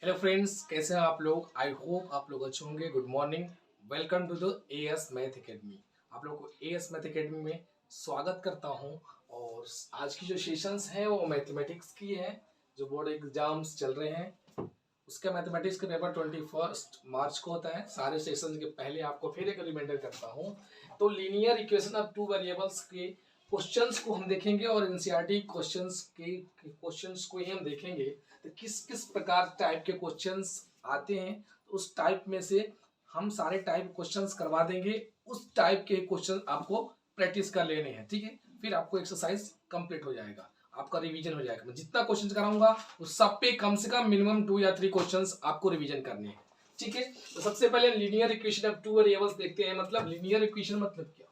Hello friends, कैसे हैं आप लोग। आई होप आप लोग अच्छे होंगे। Good morning, welcome to the AS math academy. आप लोग को एएस मैथ एकेडमी में स्वागत करता हूं। और आज की जो सेशंस हैं वो मैथमेटिक्स की है। जो बोर्ड एग्जाम्स चल रहे हैं उसका मैथमेटिक्स का पेपर 21 मार्च को होता है। सारे सेशन के पहले आपको फिर एक रिमाइंडर करता हूं। तो linear equation of two variables के क्वेश्चंस को हम देखेंगे और एनसीईआरटी क्वेश्चंस को ही हम देखेंगे। तो किस किस प्रकार टाइप के क्वेश्चंस आते हैं, तो उस टाइप में से हम सारे टाइप क्वेश्चंस करवा देंगे। उस टाइप के क्वेश्चन आपको प्रैक्टिस कर लेने हैं, ठीक है। फिर आपको एक्सरसाइज कंप्लीट हो जाएगा, आपका रिवीजन हो जाएगा। मैं जितना क्वेश्चन कराऊंगा उस सब पे कम से कम मिनिमम 2 या 3 क्वेश्चंस आपको रिवीजन करने हैं, ठीक है। तो सबसे पहले linear equation of two variables देखते हैं। मतलब लीनियर इक्वेशन मतलब क्या,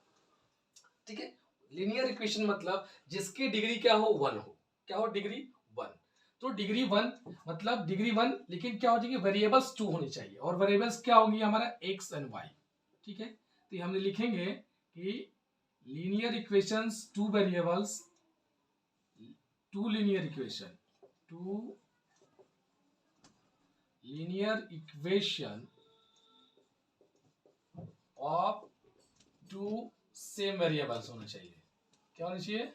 ठीक है। लीनियर इक्वेशन मतलब जिसकी डिग्री क्या हो, 1 हो। क्या हो, डिग्री 1। तो डिग्री 1 मतलब डिग्री 1, लेकिन क्या हो जाएगी, वेरिएबल्स 2 होनी चाहिए। और वेरिएबल्स क्या होंगी हमारा, एक्स एंड वाई, ठीक है। तो हमने लिखेंगे कि linear equations two variables, two linear equation, two linear equation of two same variables होना चाहिए। क्या होना चाहिए,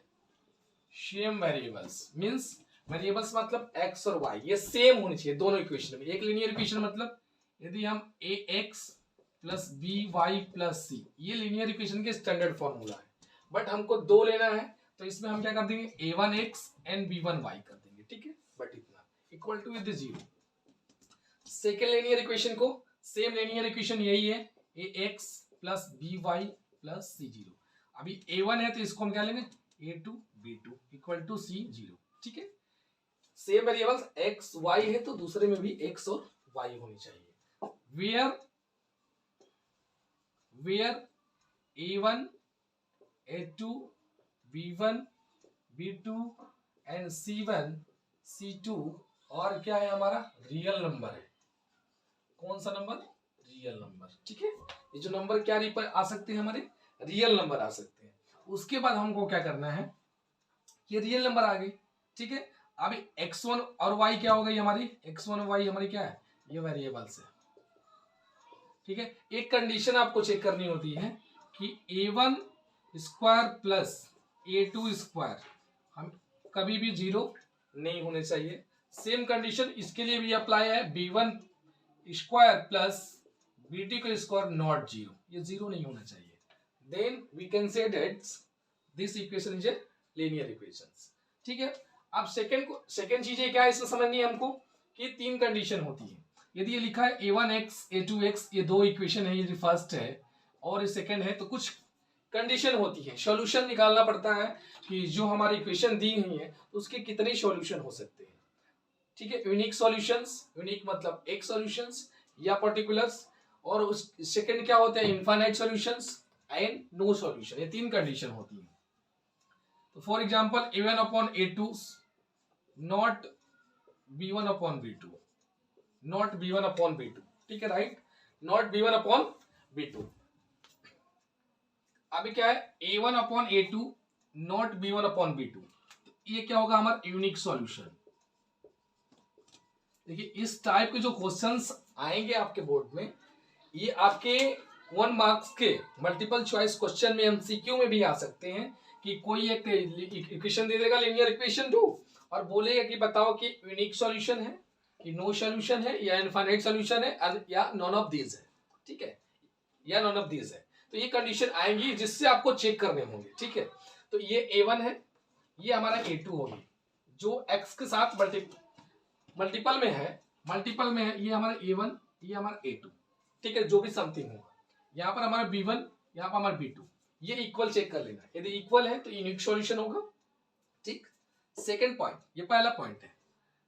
सेम वेरिएबल्स। मींस वेरिएबल्स मतलब एक्स और वाई, ये सेम होनी चाहिए दोनों इक्वेशन में। एक लीनियर इक्वेशन मतलब यदि हम A X plus B Y plus C, ये लीनियर इक्वेशन के स्टैंडर्ड फॉर्मूला है। बट हमको दो लेना है, तो इसमें हम क्या कर देंगे, A one X and B one Y कर देंगे, ठीक है। बट इतना equal to with zero. Second linear equation को, सेम लीनियर इक्वेशन यही है, A X plus B Y plus C zero. अभी ए वन है तो इसको हम क्या लेंगे, A two B two equal to C zero, ठीक है। सेम वेरिएबल्स एक्स वाई है तो दूसरे में भी एक्स और वाई होनी चाहिए। Where a one a two b one b two and c one c two, और क्या है हमारा, रियल नंबर है। कौन सा नंबर, रियल नंबर, ठीक है। ये जो नंबर क्या आ सकते हैं, हमारे रियल नंबर आ सकते हैं। उसके बाद हमको क्या करना है, ये रियल नंबर आ गई, ठीक है। अभी x1 और y क्या हो गई हमारी, x1 और y हमारी क्या है, ये वेरिएबल्स है, ठीक है। एक कंडीशन आपको चेक करनी होती है कि a1 square plus a2 square हम कभी भी जीरो नहीं होने चाहिए। सेम कंडीशन इसके लिए भी अप्लाई है, b1 स्क्वायर प्लस b2 का स्क्वायर नॉट जीरो, ये जीरो नहीं होना चाहिए। Then we can say that this equation is a linear equations, ठीक है। अब सेकंड चीज क्या है इसमें समझनी है हमको, कि 3 कंडीशन होती है। यदि ये लिखा है a1x a2x, ये दो इक्वेशन है, ये फर्स्ट है और ये सेकंड है, तो कुछ कंडीशन होती है, सॉल्यूशन निकालना पड़ता है कि जो हमारी इक्वेशन दी हुई है उसके कितने सॉल्यूशन हो सकते हैं, ठीक है। यूनिक सॉल्यूशंस, यूनिक मतलब एक सॉल्यूशंस या पर्टिकुलर्स, और उस सेकंड क्या होते हैं, infinite solutions and no solution. ये 3 कंडीशन होती है। तो for example a1 upon a2 not b1 upon b2, not b1 upon b2, ठीक है, right, not b1 upon b2। अभी क्या है, a1 upon a2 not b1 upon b2, तो ये क्या होगा हमारा यूनिक सॉल्यूशन। देखिए इस टाइप के जो क्वेश्चंस आएंगे आपके बोर्ड में, ये आपके 1 मार्क्स के मल्टीपल चॉइस क्वेश्चन में, एमसीक्यू में भी आ सकते हैं। कि कोई एक इक्वेशन दे देगा लीनियर इक्वेशन 2 और बोलेगा कि बताओ कि यूनिक सॉल्यूशन है, कि नो सॉल्यूशन है, या इनफाइनाइट सॉल्यूशन है, या नॉन ऑफ दीज है, ठीक है, या नॉन ऑफ दीज है। तो ये कंडीशन आएंगी जिससे आपको चेक करने होंगे, ठीक है। तो ये a1 है, ये हमारा a2 होगी, जो x के साथ मल्टीपल में है, ये हमारा a1, ये हमारा a2, ठीक है, जो भी समथिंग होगा। यहाँ पर हमारा b1, यहाँ पर हमारा b2, ये इक्वल चेक कर लेना। यदि इक्वल है तो यूनिक सॉल्यूशन होगा, ठीक। सेकंड पॉइंट, ये पहला पॉइंट है।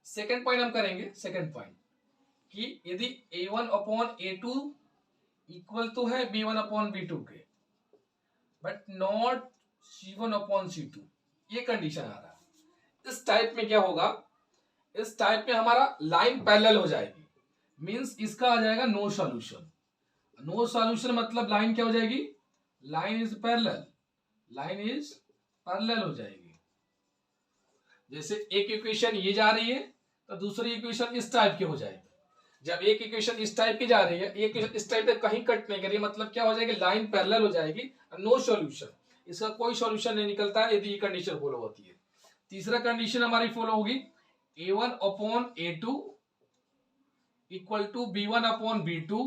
सेकंड पॉइंट हम करेंगे, सेकंड पॉइंट कि यदि a1 अपॉन a2 इक्वल तो है b1 अपॉन b2 के, but not c1 upon c2, ये कंडीशन आ रहा है। इस टाइप में क्या होगा, इस टाइप में हमारा लाइन पैरेलल हो जाएगी, मींस इसका आ जाएगा नो सॉल्यूशन। नो सॉल्यूशन मतलब लाइन क्या हो जाएगी, line is parallel, line is parallel हो जाएगी। जैसे एक इक्वेशन ये जा रही है तो दूसरी इक्वेशन इस टाइप की हो जाएगी, जब एक इक्वेशन इस टाइप की जा रही है, एक इक्वेशन इस टाइप पे कहीं कट नहीं करिए, मतलब क्या हो जाएगी, लाइन पैरेलल हो जाएगी, नो सॉल्यूशन, इसका कोई सॉल्यूशन नहीं निकलता है यदि ये कंडीशन फॉलो होती है। तीसरा कंडीशन हमारी फॉलो होगी, a1 upon a2 equal to b1 upon b2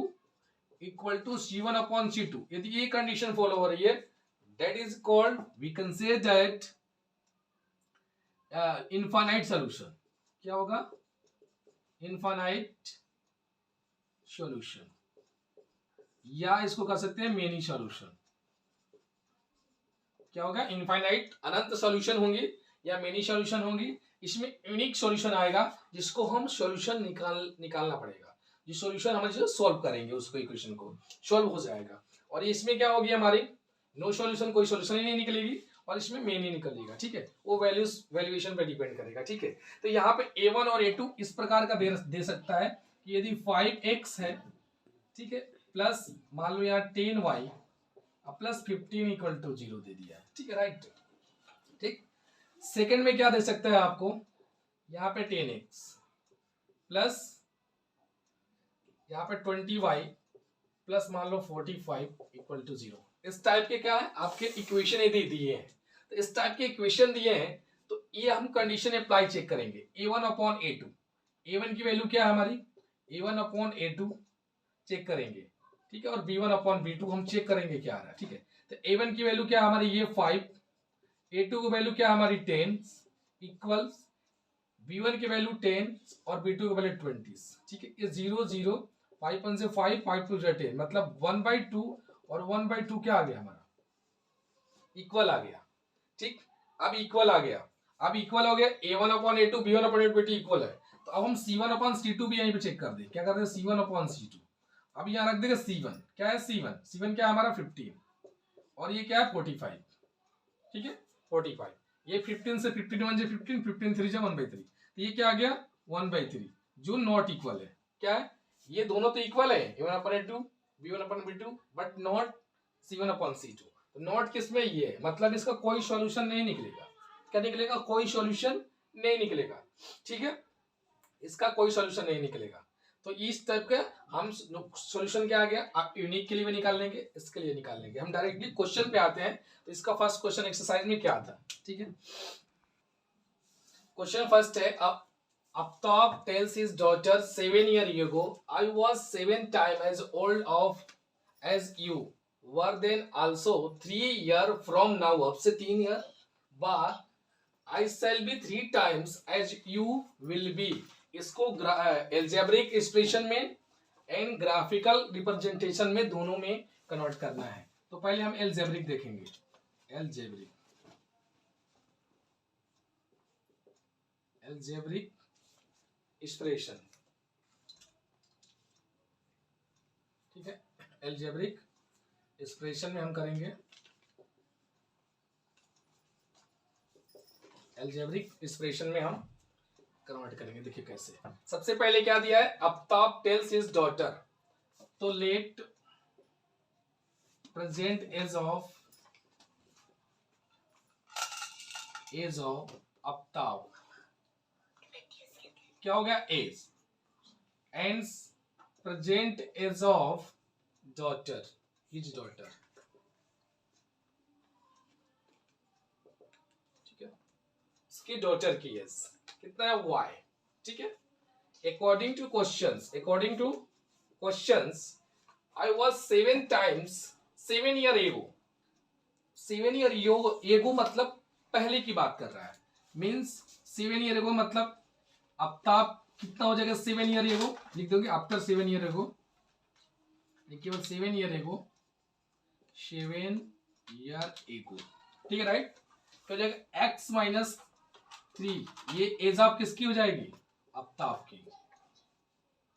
equal to c1 upon c2। यदि ये कंडीशन फॉलो हो रही है, that is called, we can say that infinite solution. क्या होगा, इनफाइनाइट सॉल्यूशन, या इसको कह सकते हैं मेनी सॉल्यूशन। क्या होगा, इनफाइनाइट अनंत सॉल्यूशन होंगे या मेनी सॉल्यूशन होंगी। इसमें यूनिक सॉल्यूशन आएगा जिसको हम सॉल्यूशन निकालना पड़ेगा, जिस सॉल्यूशन हम जो सॉल्व करेंगे उसको, इक्वेशन को सॉल्व हो जाएगा। और इसमें क्या होगी हमारी, नो सॉल्यूशन, कोई सॉल्यूशन ही नहीं निकलेगी, और इसमें मेन ही निकलेगा। ठीक है, वो वैल्यूएशन पे डिपेंड करेगा। ठीक है, तो यहाँ पे a1 और a2 इस प्रकार का दे सकता है कि यदि 5x है, ठीक है, प्लस मान लो यहाँ 10y प्लस 15 इक्वल टू 0 दे दिया है। ठीक है, राइट। ठीक, सेकंड में क्या दे सकता है आपको, यहाँ पे 10x प्लस यहाँ पे 20y प्लस मान लो 45 इक्वल टू 0। इस टाइप के क्या है आपके इक्वेशन यदि दिए हैं, तो इस टाइप के इक्वेशन दिए हैं तो ये हम कंडीशन अप्लाई चेक करेंगे, a1 अपॉन a2। a1 की वैल्यू क्या है हमारी, a1 अपॉन a2 चेक करेंगे। ठीक है, और b1 अपॉन b2 हम चेक करेंगे क्या आ रहा है। ठीक है, तो a1 की वैल्यू क्या है हमारी, ये 5, a2 की वैल्यू क्या है हमारी 10 इक्वल्स b1 की वैल्यू 10 और b2 की वैल्यू 20। ठीक है, ये 0 0 5 1 से 5 5 2 10, मतलब 1/2 और 1/2 क्या आ गया हमारा, इक्वल आ गया। ठीक, अब इक्वल आ गया, अब इक्वल हो गया, a1 upon a2 b1 upon a2 equal है। तो अब हम c1 अपॉन c2 भी यहीं पे चेक कर दें। क्या कर दें, c1 अपॉन c2। अब यहाँ रख देंगे c1, क्या है c1 क्या है हमारा 15, और ये क्या है 45। ठीक है, 45, ये 15 से 15 1 से 15 15 3 से 1/3, तो ये क्या आ गया 1/3, जो नॉट इक्वल है। क्या है, ये दोनों तो इक्वल है, a1 upon a2 b1 upon b2, but not c1 upon c2। तो नॉट किसमें, ये है, मतलब इसका कोई सॉल्यूशन नहीं निकलेगा। क्या निकलेगा, कोई सॉल्यूशन नहीं निकलेगा। ठीक है, इसका कोई सॉल्यूशन नहीं निकलेगा। तो इस टाइप का हम सॉल्यूशन क्या आ गया, आप यूनिक के लिए भी निकाल लेंगे, इसके लिए निकाल लेंगे। हम डायरेक्टली क्वेश्चन पे आते हैं। तो इसका फर्स्ट क्वेश्चन एक्सरसाइज में क्या था। ठीक है, क्वेश्चन फर्स्ट है, Aftab tells his daughter 7 years ago, I was 7 times as old as you were then also 3 years from now, अब से 3 year बाद I shall be 3 times as you will be। इसको एल्जेब्रिक एक्सप्रेशन में and graphical representation में दोनों में convert करना है। तो पहले हम एल्जेब्रिक देखेंगे, एल्जेब्रिक एक्सप्रेशन। ठीक है, एल्जेब्रिक एक्सप्रेशन में हम करेंगे, एल्जेब्रिक एक्सप्रेशन में हम कन्वर्ट करेंगे। देखिए कैसे, सबसे पहले क्या दिया है, आफ्ताब टेल्स हिज डॉटर, तो let present age of Aftab, क्या हो गया age, and present age of daughter, his daughter. ठीक है, इसकी डॉटर की एज कितना है, y। ठीक है, according two questions I was 7 times 7 year ago। 7 year एगो मतलब पहले की बात कर रहा है, मीन्स 7 year ago मतलब आफ्ताब कितना हो जाएगा, 7 year ago लिख दोगे, आफ्टर 7 year ago, केवल 7 year ago, 7 year ago। ठीक है, राइट। तो हो जाएगा x माइनस 3, ये एज ऑफ किसकी हो जाएगी, आफ्ताब की। क्या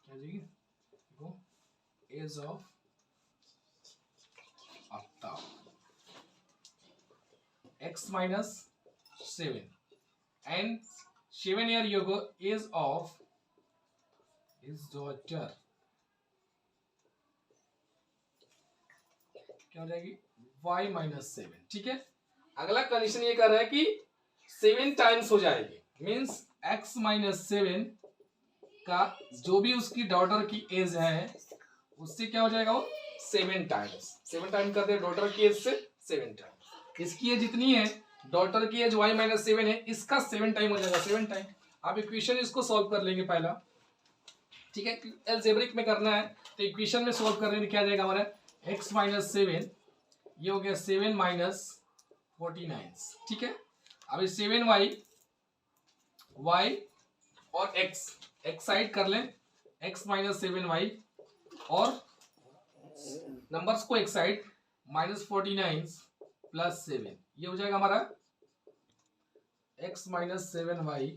हो जाएगी, age of Aftab, x minus 7 and 7 year ago age of his daughter, क्या हो जाएगी y माइनस 7। ठीक है, अगला कंडीशन ये कर रहा है कि 7 टाइम्स हो जाएगी, मीन्स x माइनस 7 का जो भी उसकी डॉटर की एज है उससे क्या हो जाएगा, वो 7 टाइम्स। 7 टाइम कर दे डॉटर की एज से 7 टाइम। इसकी एज जितनी है, डॉटर की एज y माइनस 7 है, इसका 7 टाइम हो जाएगा, 7 टाइम। आप इक्वेशन इसको सॉल्व कर लेंगे पहला, ठीक है, अलजेब्रिक में करना है तो इक्वेशन में सॉल्व करने में क्या जाएगा हमारा, x माइनस 7, ये हो गया 7 माइनस 49, ठीक है। अब 7y y और x साइड कर लें, x माइनस 7y और नंबर्स को एक साइड, माइनस 49 प्लस 7, ये हो जाएगा हमारा x माइनस 7y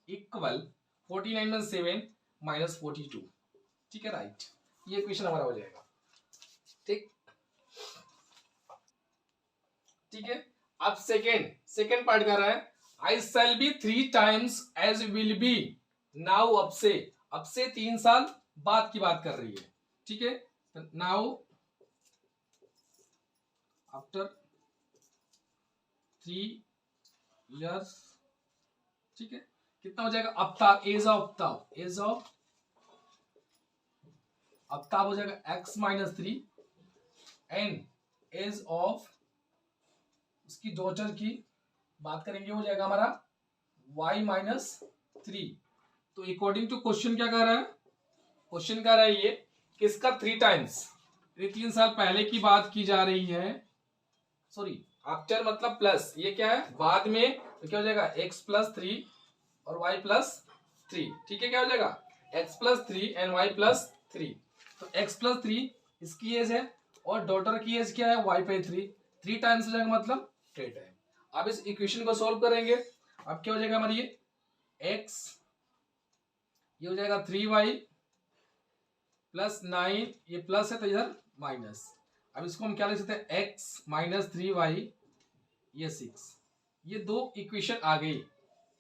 इक्वल 49 में 7 माइनस 42, ठीक है, राइट। ये इक्वेशन हमारा हो जाएगा, ठीक, ठीक है। अब सेकेंड पार्ट कर रहा है, I shall be 3 times age will be now. अब से 3 साल बाद की बात कर रही है, ठीक है। नाउ आफ्टर 3 years, ठीक है, कितना हो जाएगा, अफ्ताब, एज ऑफ अफ्ताब हो जाएगा x minus 3 and age of उसकी डॉटर की बात करेंगे, हो जाएगा हमारा y माइनस 3। तो अकॉर्डिंग टू क्वेश्चन क्या कह रहा है, क्वेश्चन कह रहा है ये किसका 3 टाइम्स, ये 3 साल पहले की बात की जा रही है, सॉरी आफ्टर मतलब प्लस, ये क्या है बाद में, तो क्या हो जाएगा x प्लस 3 और y प्लस 3, ठीक है, क्या हो जाएगा x plus 3 and y plus 3। तो x प्लस 3 इसकी एज है और डॉटर की एज क्या है y पे 3 टाइम्स हो जाएगा, मतलब 3 टाइम। अब इस इक्वेशन को सॉल्व करेंगे, अब क्या हो जाएगा हमारी, ये x, ये हो जाएगा 3y प्लस 9, ये प्लस है तो इधर माइनस। अब इसको हम क्या लिख सकते हैं, x माइनस 3y, ये 6, ये दो इक्वेशन आ गई।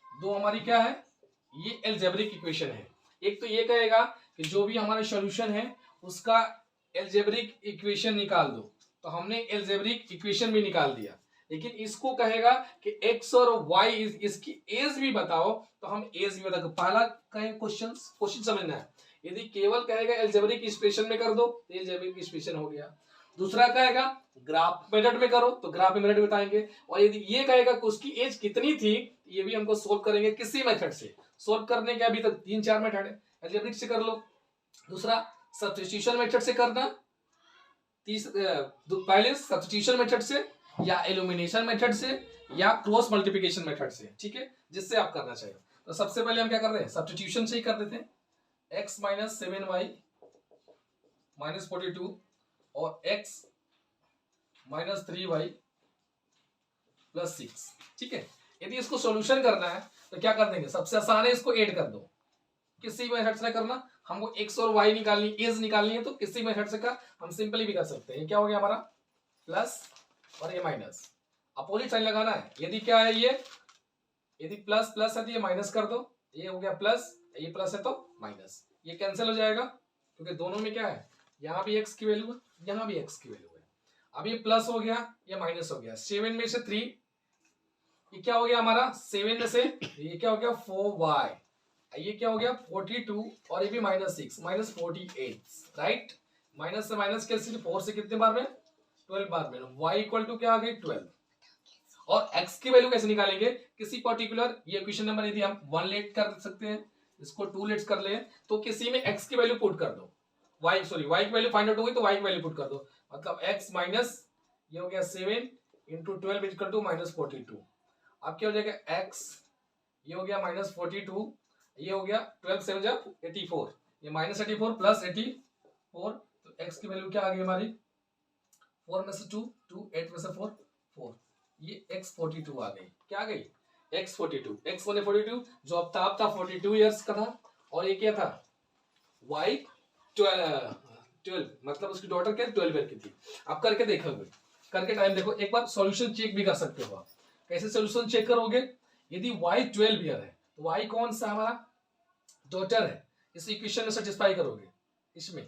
दो हमारी क्या है, ये अलजेब्रिक इक्वेशन है। एक तो ये कहेगा कि जो भी हमारा सॉल्यूशन है उसका अलजेब्रिक इक्वेशन निकाल दो, तो हमने अलजेब्रिक इक्वेशन भी निकाल दिया। लेकिन इसको कहेगा कि x और y इसकी एज भी बताओ, तो हम एज भी बताओ। पहला कहें क्वेश्चन समझना है, यदि केवल कहेगा अलजेब्रिक एक्सप्रेशन में कर दो तो अलजेब्रिक एक्सप्रेशन हो गया। दूसरा कहेगा ग्राफ मेथड में करो तो ग्राफ मेथड बताएंगे। और यदि ये कहेगा कि उसकी एज कितनी थी, ये भी हमको सोल्व करेंगे किसी मेथड से। सोल्व करने के अभी तक 3-4 मेथड है, अलजेब्रिक से कर लो, दूसरा सब्स्टिट्यूशन मेथड से करना, पहले सब्स्टिट्यूशन मेथड से या एलिमिनेशन मेथड से या क्रॉस मल्टीप्लिकेशन मेथड से, ठीक है, जिससे आप करना चाहिए। तो सबसे पहले हम क्या कर रहे हैं, सब्स्टिट्यूशन से ही कर देते हैं। x माइनस 7y माइनस 42 और x माइनस 3y प्लस 6, ठीक है। यदि इसको सॉल्यूशन करना है तो क्या कर देंगे, सबसे आसान है इसको ऐड कर दो, किसी मेथड से करना। हमको x और y निकालनी, एज निकालनी है, तो किसी मेथड से का हम सिंपली भी कर सकते हैं। क्या हो गया हमारा प्लस और ये माइनस, अपोजिट साइन लगाना है। यदि क्या है ये, यदि प्लस प्लस है तो ये माइनस कर दो, ये हो गया प्लस, ये प्लस है तो माइनस, ये कैंसिल हो जाएगा क्योंकि दोनों में क्या है, यहाँ भी x की वैल्यू है, यहाँ भी x की वैल्यू है। अब ये प्लस हो गया, ये माइनस हो गया। 7 में से 3, ये क्या हो गया हमारा 7 में से, ये क्या हो गया 4y, ये क्या हो गया 42 और ये भी माइनस 6 माइनस 48, राइट। माइनस से माइनस कैंसिल, 4 से कितने बार में 12 बार में, y इक्वल टू क्या आ गई 12। और x की वैल्यू कैसे निकालेंगे, किसी पर्टिकुलर, ये इक्वेशन नंबर यदि हम 1 लेट कर सकते हैं, इसको 2 लेट्स कर ले, तो किसी में x की वैल्यू पुट कर दो, y की वैल्यू फाइंड आउट हो गई तो y की वैल्यू पुट कर दो, मतलब x माइनस, ये हो गया 7 इंटू 12 इक्वल टू माइनस 42। अब क्या हो जाएगा x, ये हो गया माइनस 42, ये हो गया 12 7 जा 84, ये माइनस 84 प्लस 84, तो x की वैल्यू क्या आ गई हमारी, 4 में से 2 2, 8 में से 4 4, ये x 42 आ गई। क्या आ गई x 42, x 42 जो अफ्ताब था 42 इयर्स का था, और ये क्या था y 12 मतलब उसकी डॉटर क्या 12 ईयर की थी। आप करके देखोगे, करके टाइम देखो, एक बार सॉल्यूशन चेक भी कर सकते हो आप। कैसे सॉल्यूशन चेक करोगे, यदि y 12 ईयर है तो y कौन सा हमारा डॉटर है, इस इक्वेशन में सेटिस्फाई करोगे इसमें,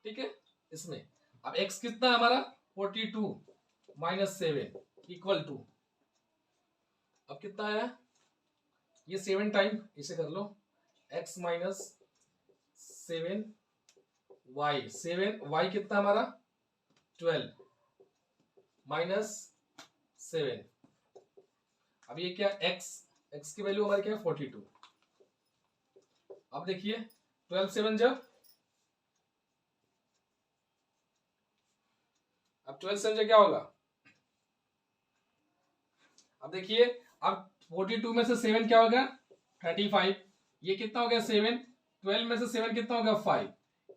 ठीक है, इसमें। अब x कितना है हमारा 42 माइनस 7 इक्वल टू, अब कितना आया, ये 7 टाइम इसे कर लो, x माइनस 7y, 7y कितना हमारा 12 माइनस 7। अब ये क्या x की वैल्यू हमारी क्या है 42। अब देखिए 12 7 जब, अब 12 7 क्या होगा, अब देखिए अब 42 में से 7 क्या होगा 35, ये कितना हो गया 7, 12 में से 7 कितना होगा 5,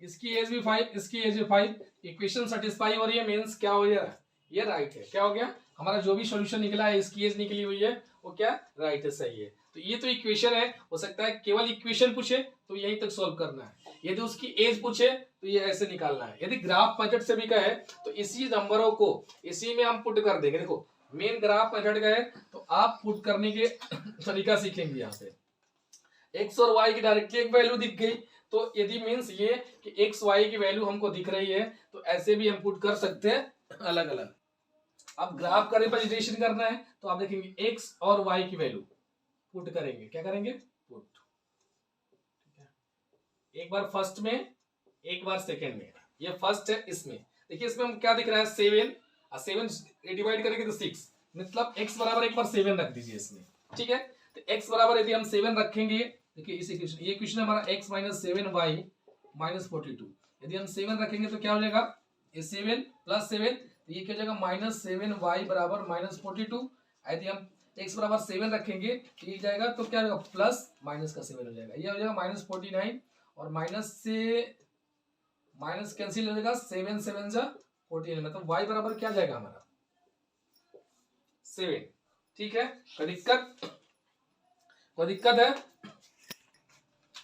इसकी एज भी 5, इसकी एज भी 5, इक्वेशन सेटिस्फाई हो रही है, मींस क्या हो गया, ये राइट है। क्या हो गया हमारा जो भी सॉल्यूशन निकला है, इसकी एज निकली हुई है वो क्या राइट है, सही है। तो ये तो इक्वेशन है, हो सकता है केवल इक्वेशन पूछे तो यहीं तक सॉल्व करना है, यदि उसकी एज पूछे तो ये ऐसे निकालना है। यदि ग्राफ मेथड से भी कहे तो इसी नंबरों को इसी में हम पुट कर देंगे। देखो मेन ग्राफ मेथड का है तो आप पुट करने के तरीका सीखेंगे। यहाँ पे एक्स और वाई की डायरेक्टली एक वैल्यू दिख गई, तो यदि मीन्स ये कि एक्स वाई की वैल्यू हमको दिख रही है तो ऐसे भी हम पुट कर सकते हैं अलग अलग। अब ग्राफ का रिप्रेजेंटेशन करना है तो आप देखेंगे एक्स और वाई की वैल्यू पुट करेंगे, क्या करेंगे पुट, एक बार फर्स्ट में एक बार सेकेंड में। ये फर्स्ट है, इसमें देखिए इसमें हम क्या दिख रहा है 7, 7 डिवाइड करेंगे तो 6, मतलब x बराबर एक बार 7 रख दीजिए इसमें, ठीक है। तो x बराबर यदि हम 7 रखेंगे, देखिए इस इक्वेशन, ये इक्वेशन हमारा x माइनस 7y माइनस 42, यदि हम 7 रखेंगे तो क्या हो जाएगा, ये 7 प्लस 7, तो ये क्या हो जाएगा माइनस 7y बराबर माइनस 42। यदि हम x बराबर 7 रखेंगे तो ये जाएगा तो क्या होगा प्लस माइनस का 7 हो जाएगा, ये हो जाएगा माइनस 49, और माइनस से माइनस कैंसिल हो जाएगा, 7 7 जा 14, मतलब y बराबर क्या जाएगा हमारा 7, ठीक है। कोई दिक्कत है।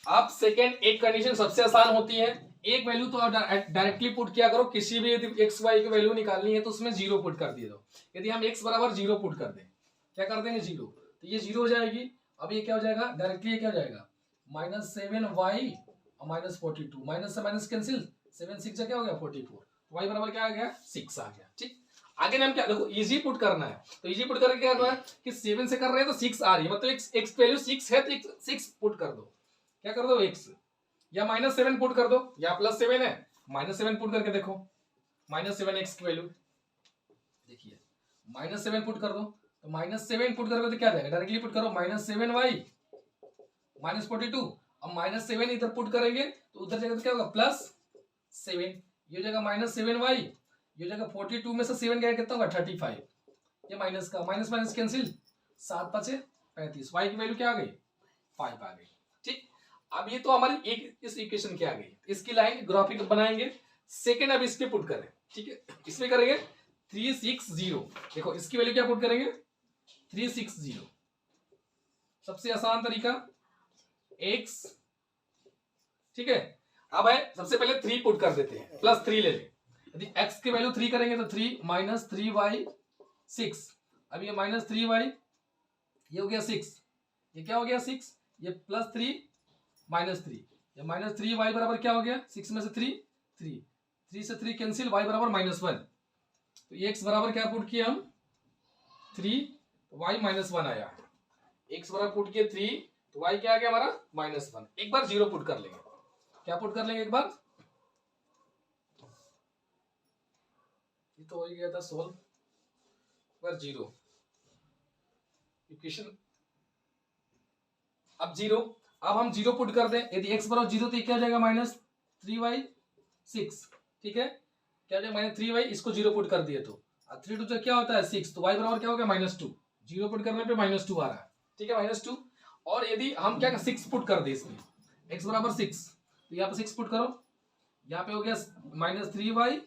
अब सेकेंड एक कंडीशन सबसे आसान होती है, एक वैल्यू तो डायरेक्टली पुट किया करो, किसी भी यदि एक्स वाई की वैल्यू निकालनी है तो उसमें 0 पुट कर दिए दो। यदि हम x बराबर 0 पुट कर दें, क्या कर देंगे 0, तो ये 0 हो जाएगी। अब ये क्या हो जाएगा डायरेक्टली, ये क्या हो जाएगा माइनस 7y और माइनस 42, माइनस से माइनस कैंसिल, 7 6 क्या हो गया 44, y बराबर क्या आ गया 6 आ गया, ठीक। आगे हम क्या, देखो इजी पुट करना है, तो इजी पुट करके क्या करना है कि 7 से कर रहे हैं तो 6 आ रही है, मतलब x की वैल्यू 6 है तो 6 पुट कर दो, क्या कर दो x, या माइनस 7 पुट कर दो, या प्लस 7 है माइनस 7 पुट करके देखो, माइनस 7 x की वैल्यू देखिए, माइनस 7 पुट कर दो, तो माइनस 7 पुट करोगे तो क्या जाएगा, डायरेक्टली पुट करो माइनस 7y माइनस 42, अब माइनस 7 इधर पुट करेंगे तो उधर जाएगा तो क्या होगा प्लस 7, ये हो जाएगा माइनस 7y, ये हो जाएगा 42 में से 7 गया कितना होगा 35, ये माइनस का माइनस माइनस कैंसिल, 7 5 35, y की वैल्यू क्या आ गई 5 आ गई, ठीक। अब ये तो हमारी एक इस इक्वेशन की आ गई, इसकी लाइन ग्राफिक बनाएंगे। सेकेंड अब इसके पुट करें, ठीक है, इसमें करेंगे 360, देखो इसकी वैल्यू क्या पुट करेंगे 360, सबसे आसान तरीका x, ठीक है। अब है सबसे पहले 3 पुट कर देते हैं, प्लस 3 ले लें, यदि x की वैल्यू 3 करेंगे तो 3 माइनस 3y 6, अब ये माइनस 3y, ये हो गया 6, ये क्या हो गया 6, ये प्लस 3 माइनस 3, ये माइनस 3y बराबर क्या हो गया 6 में से 3 से 3 कैंसिल, y बराबर -1, तो x बराबर क्या पुट किया हम 3, y -1 आया, x बराबर पुट किए 3 तो y क्या आ गया हमारा -1, एक बार 0 पुट कर लेंगे, क्या पुट कर लेंगे एक बार, ये तो हो ही गया था सोल्व, पर 0 इक्वेशन, अब 0, अब हम 0 पुट कर दें, यदि x बराबर 0 तो ये क्या हो जाएगा -3y 6, ठीक है, क्या हो जाएगा -3y, इसको 0 पुट कर दिए तो 3 2 क्या होता है 6, तो y बराबर क्या हो गया -2, 0 पुट करने पे -2 आ रहा है, ठीक है -2। और यदि हम क्या 6 पुट कर दे इसमें, x बराबर 6, तो यहाँ पे 6 पुट करो, यहाँ पे हो गया -3y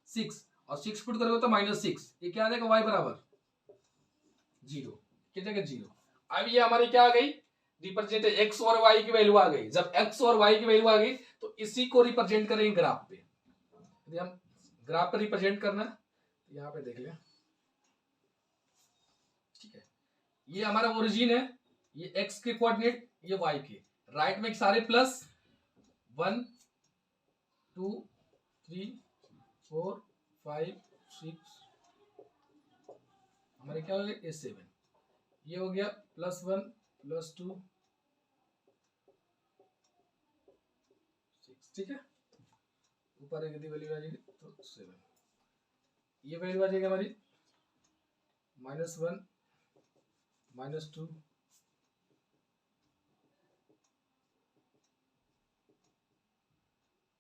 6, और 6 पुट करोगे तो -6, ये क्या आ जाएगा y बराबर 0, क्या जाएगा 0। अब ये हमारी क्या आ गई रिप्रेजेंट, x और y की वैल्यू आ गई, जब x और y की वैल्यू आ गई तो इसी को रिप्रेजेंट करेंगे ग्राफ पे, यदि हम ग्राफ पे रिप्रेजेंट करना तो यहाँ पे देख लें, ठीक है, ये हमारा ओरिजिन है, ये x के कोऑर्डिनेट, ये y के, राइट में सारे प्लस 1 2 3 4 5 6, हमारे क्या हो गया ये 7, ये हो गया +1 +2 6, ठीक है। ऊपर एक वैल्यू आ जाएगी तो 7, ये वैल्यू आ जाएगी हमारी -1 -2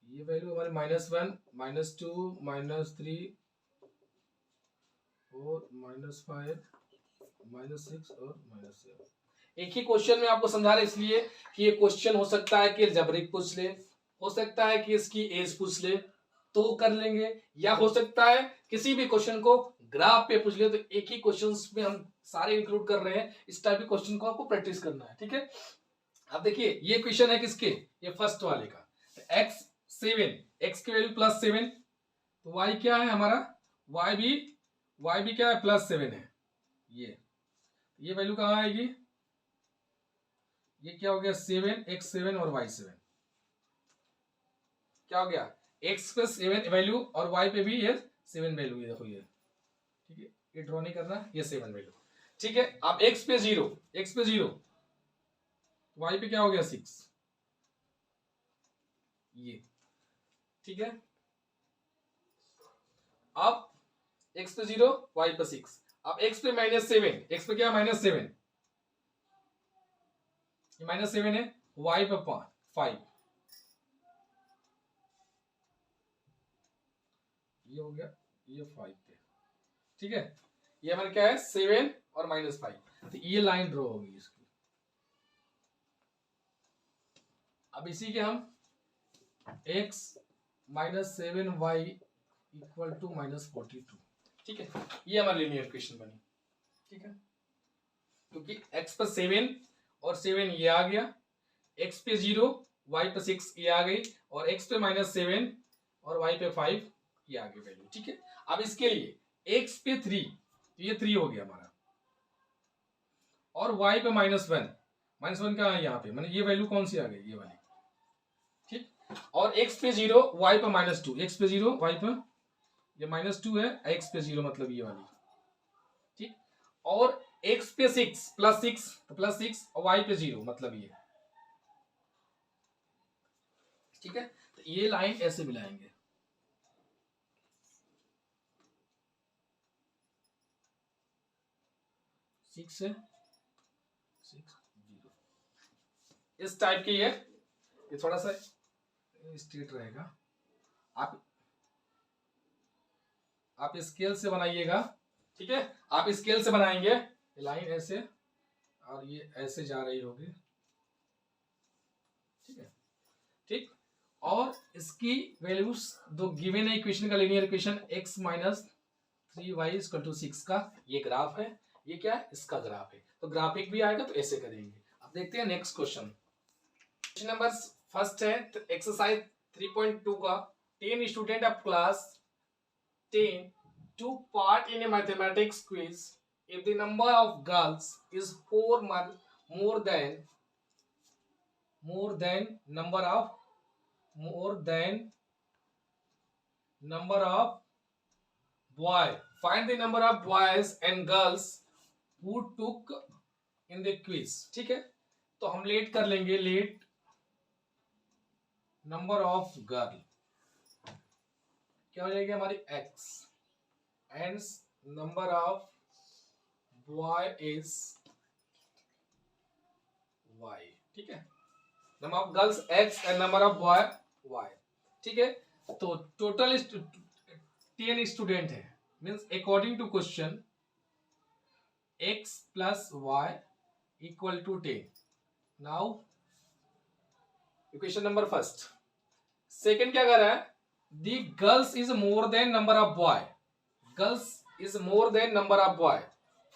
ये वैल्यू हमारी -1 -2 -3 और -5 -6 और -7। एक ही क्वेश्चन में आपको समझा रहे इसलिए कि ये क्वेश्चन हो सकता है कि अलजेब्रिक पूछ ले, हो सकता है कि इसकी एज पूछ ले तो कर लेंगे, या हो सकता है किसी भी क्वेश्चन को ग्राफ पे पूछ ले। तो एक ही क्वेश्चन में हम सारे इंक्लूड कर रहे हैं, इस टाइप के क्वेश्चन को आपको प्रैक्टिस करना है, ठीक है। अब देखिए ये क्वेश्चन है किसके, ये फर्स्ट वाले का। x 7, x की वैल्यू +7, तो y क्या है हमारा, y भी क्या है +7 है। ये वैल्यू कहाँ आएगी, ये क्या हो गया 7, x 7 और y 7, क्या हो गया x पे 7 वैल्यू और y पे भी ये 7 वैल्यू, ये देखो ये, ठीक है। ये ड्रॉ नहीं करना, ये 7 वैल्यू, ठीक है। अब x पे 0, y पे क्या हो गया 6, ये, ठीक है। अब x पे 0, y पे 6, अब x पे -7, x पे क्या -7, ये -7 है, y पे 5, ये हो गया, ये 5 पे, ठीक है। ये हमारा क्या है 7 और -5, तो ये लाइन ड्रॉ होगी इसकी। अब इसी के हम x -7y = -42, ठीक है। ये हमारा लीनियर इक्वेशन बनी, ठीक है। क्योंकि x पर 7 और 7 ये आ गया, x पे 0 y पे 6 ये आ गई, और x पे -7 और y पे 5 ये आ गई वैल्यू, ठीक है। अब इसके लिए x पे 3, तो ये 3 हो गया हमारा, और y पे -1 कहाँ है यहाँ पे, मैंने ये वैल्यू कौन सी आ गई, ये वाली, ठीक। और x पे 0 y पे -2, x पे 0 y पे ये -2 है, x पे 0 मतलब ये वाली, ठीक। और x पे 6 +6, तो +6 और y पे 0 मतलब ये, ठीक है। तो ये लाइन ऐसे मिलाएंगे, सिक्स है 6 0, इस टाइप की ये थोड़ा सा स्ट्रेट रहेगा। आप स्केल से बनाइएगा, ठीक है। आप स्केल से बनाएंगे, लाइन ऐसे और ये ऐसे जा रही होगी, ठीक है, ठीक। और इसकी वैल्यूज दो गिवन है इक्वेशन का, लीनियर इक्वेशन x -3y = 6 का ये ग्राफ है, ये क्या है इसका ग्राफ है। तो ग्राफिक भी आएगा तो ऐसे करेंगे। अब देखते हैं नेक्स्ट क्वेश्चन नंबर फर्स्ट है, तो एक्सरसाइज 3.2 का 10 student of class 10 to part in a mathematics quiz if the number of girls is more than number of boy, find the number of boys and girls who took in the quiz, ठीक है। तो हम let कर लेंगे, let number of girl क्या हो जाएगी हमारी x, and number of boy is y, ठीक है। Number of girls x and number of boy y, ठीक है। तो टोटल 10 स्टूडेंट है, means according to question x + y = 10। Now equation number first, second क्या कर रहा है, the girls is more than number of boy, girls is more than number of boy,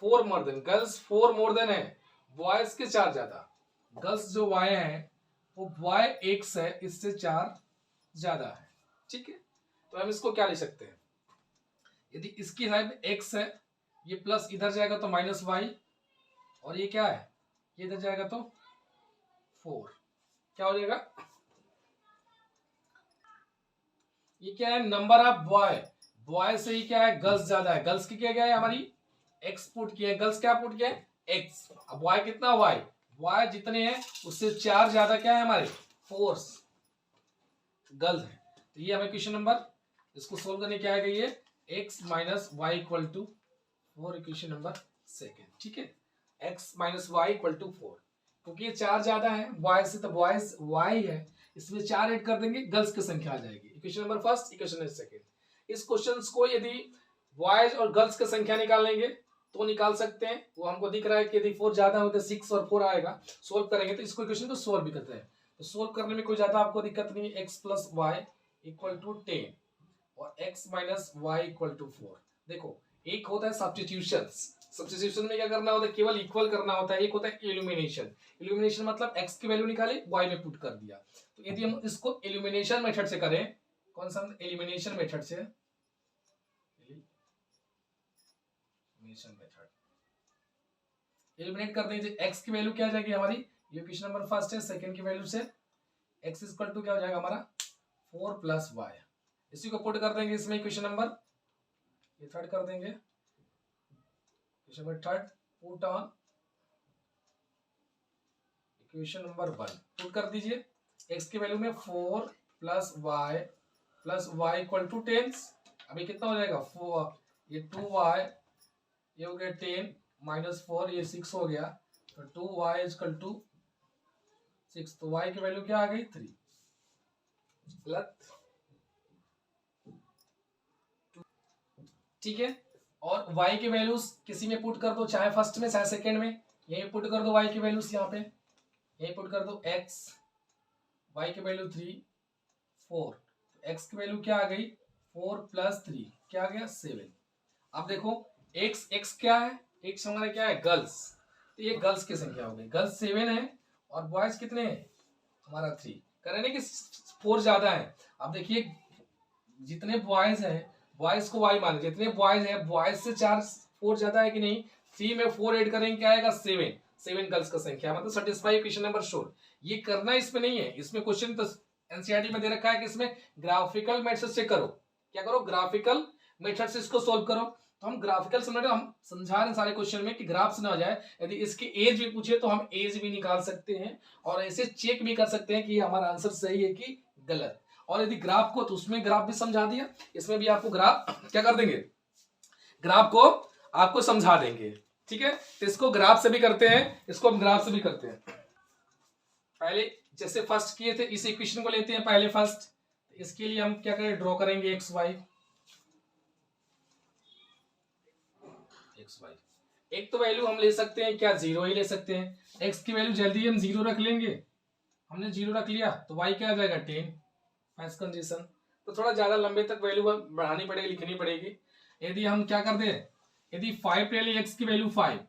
4 more than, girls 4 more than है, boys के 4 ज्यादा। Girls जो y है वो बॉय x है, इससे 4 ज्यादा है, ठीक है। तो हम इसको क्या लिख सकते हैं, यदि इसकी साइड x है, ये प्लस इधर जाएगा तो -y, और ये क्या है, ये इधर जाएगा तो 4, क्या हो जाएगा, ये क्या है नंबर ऑफ बॉय से ही क्या है गर्ल्स ज्यादा है, गर्ल्स की क्या है हमारी x पुट किया है, गर्ल्स क्या पुट किया है x, अब बॉय कितना y जितने हैं उससे 4 ज्यादा क्या है हमारे 4, गर्ल्स है। तो ये हमें क्वेश्चन नंबर, इसको सोल्व करने क्या आएगा, ये x minus y equal to 4, equation number second. ठीक है, x minus y equal to 4, क्योंकि ये 4 ज्यादा है बॉयज से, तो बॉयज y है, इसमें 4 ऐड कर देंगे, गर्ल्स की संख्या आ जाएगी। Equation number first, equation number second. इस क्वेश्चन को यदि बॉयज और गर्ल्स की संख्या निकालेंगे तो निकाल सकते हैं। वो हमको दिख रहा है कि यदि 4 ज्यादा होते 6 और 4 आएगा, सोल्व करेंगे तो इसको इक्वेशन को सोल्व भी करते हैं। तो सोल्व करने में कोई ज्यादा आपको दिक्कत नहीं है। x plus y equal to 10 और x minus y equal to 4। देखो, एक होता है सब्स्टिट्यूशन, सब्स्टिट्यूशन में क्या करना होता है, केवल इक्वल करना होता है। एक होता है इल्यूमिनेशन, इल्यूमिनेशन मतलब x की वैल्यू निकाले y में पुट कर दिया। तो यदि हम इसको इल्यूमिनेशन मेथड से करें, कौन सा एलिमिनेशन मेथड से, एलिमिनेशन मेथड एलिमिनेट कर दीजिए, x की वैल्यू क्या आ जाएगी हमारी, ये क्वेश्चन नंबर फर्स्ट है, सेकंड की वैल्यू से x इक्वल टू क्या हो जाएगा हमारा 4 प्लस वाई। इसी को पुट कर देंगे इसमें क्वेश्चन नंबर, ये थर्ड कर देंगे, question number third put on equation number 1, put कर दीजिए x की वैल्यू में 4 प्लस वाई इक्वल टू 10। अभी कितना हो जाएगा 4, ये 2y, ये हो गया 10 माइनस 4, ये 6 हो गया, तो 2y इक्वल टू 6। तो y की वैल्यू क्या आ गई 3, गलत, ठीक है। और y की वैल्यूज किसी में पुट कर दो, चाहे फर्स्ट में चाहे सेकंड में, यही पुट कर दो y की वैल्यूज, यहाँ पे यही पुट कर दो x, y की वैल्यू 3 4, तो x की वैल्यू क्या आ गई 4 प्लस 3 क्या आ गया 7। अब देखो x क्या है, x हमारा क्या है गर्ल्स, तो ये गर्ल्स की संख्या हो गई, गर्ल्स 7 है और बॉयज कितने हैं हमारा 3, कह रहे हैं कि 4 ज्यादा है। अब देखिए जितने बॉयज हैं बॉयज को y मान, जितने बॉयज हैं बॉयज से 4 ज्यादा है कि नहीं, 3 में 4 ऐड करेंगे क्या आएगा 7 गर्ल्स का संख्या, मतलब सेटिस्फाई क्वेश्चन नंबर श्योर। ये करना इसमें नहीं है, इसमें क्वेश्चन तो एनसीईआरटी में दे रखा है कि इसमें ग्राफिकल मेथड से करो, क्या करो ग्राफिकल मेथड से इसको सोल्व करो। तो हम ग्राफिकल समझ, हम समझा रहे हैं सारे क्वेश्चन में कि ग्राफ से ना हो जाए, यदि इसकी एज भी पूछे तो हम एज भी निकाल सकते हैं और ऐसे चेक भी कर सकते हैं कि हमारा आंसर सही है कि गलत। और यदि ग्राफ को, तो उसमें ग्राफ भी समझा दिया, इसमें भी आपको ग्राफ क्या कर देंगे, ग्राफ को आपको समझा देंगे, ठीक है। तो इसको ग्राफ से भी करते हैं, इसको हम ग्राफ से भी करते हैं। पहले जैसे फर्स्ट किए थे इस इक्वेशन को लेते हैं पहले फर्स्ट, इसके लिए हम क्या करें ड्रॉ करेंगे एक्स वाई, एक तो वैल्यू हम ले सकते हैं क्या 0 ही ले सकते हैं, एक्स की वैल्यू जल्दी हम 0 रख लेंगे, हमने 0 रख लिया तो वाई क्या आ जाएगा 10, फर्स्ट कंडीशन। तो थोड़ा ज्यादा लंबे तक वैल्यू बढ़ानी पड़ेगी, लिखनी पड़ेगी। यदि हम क्या कर दे, यदि 5 ले लें एक्स की वैल्यू 5,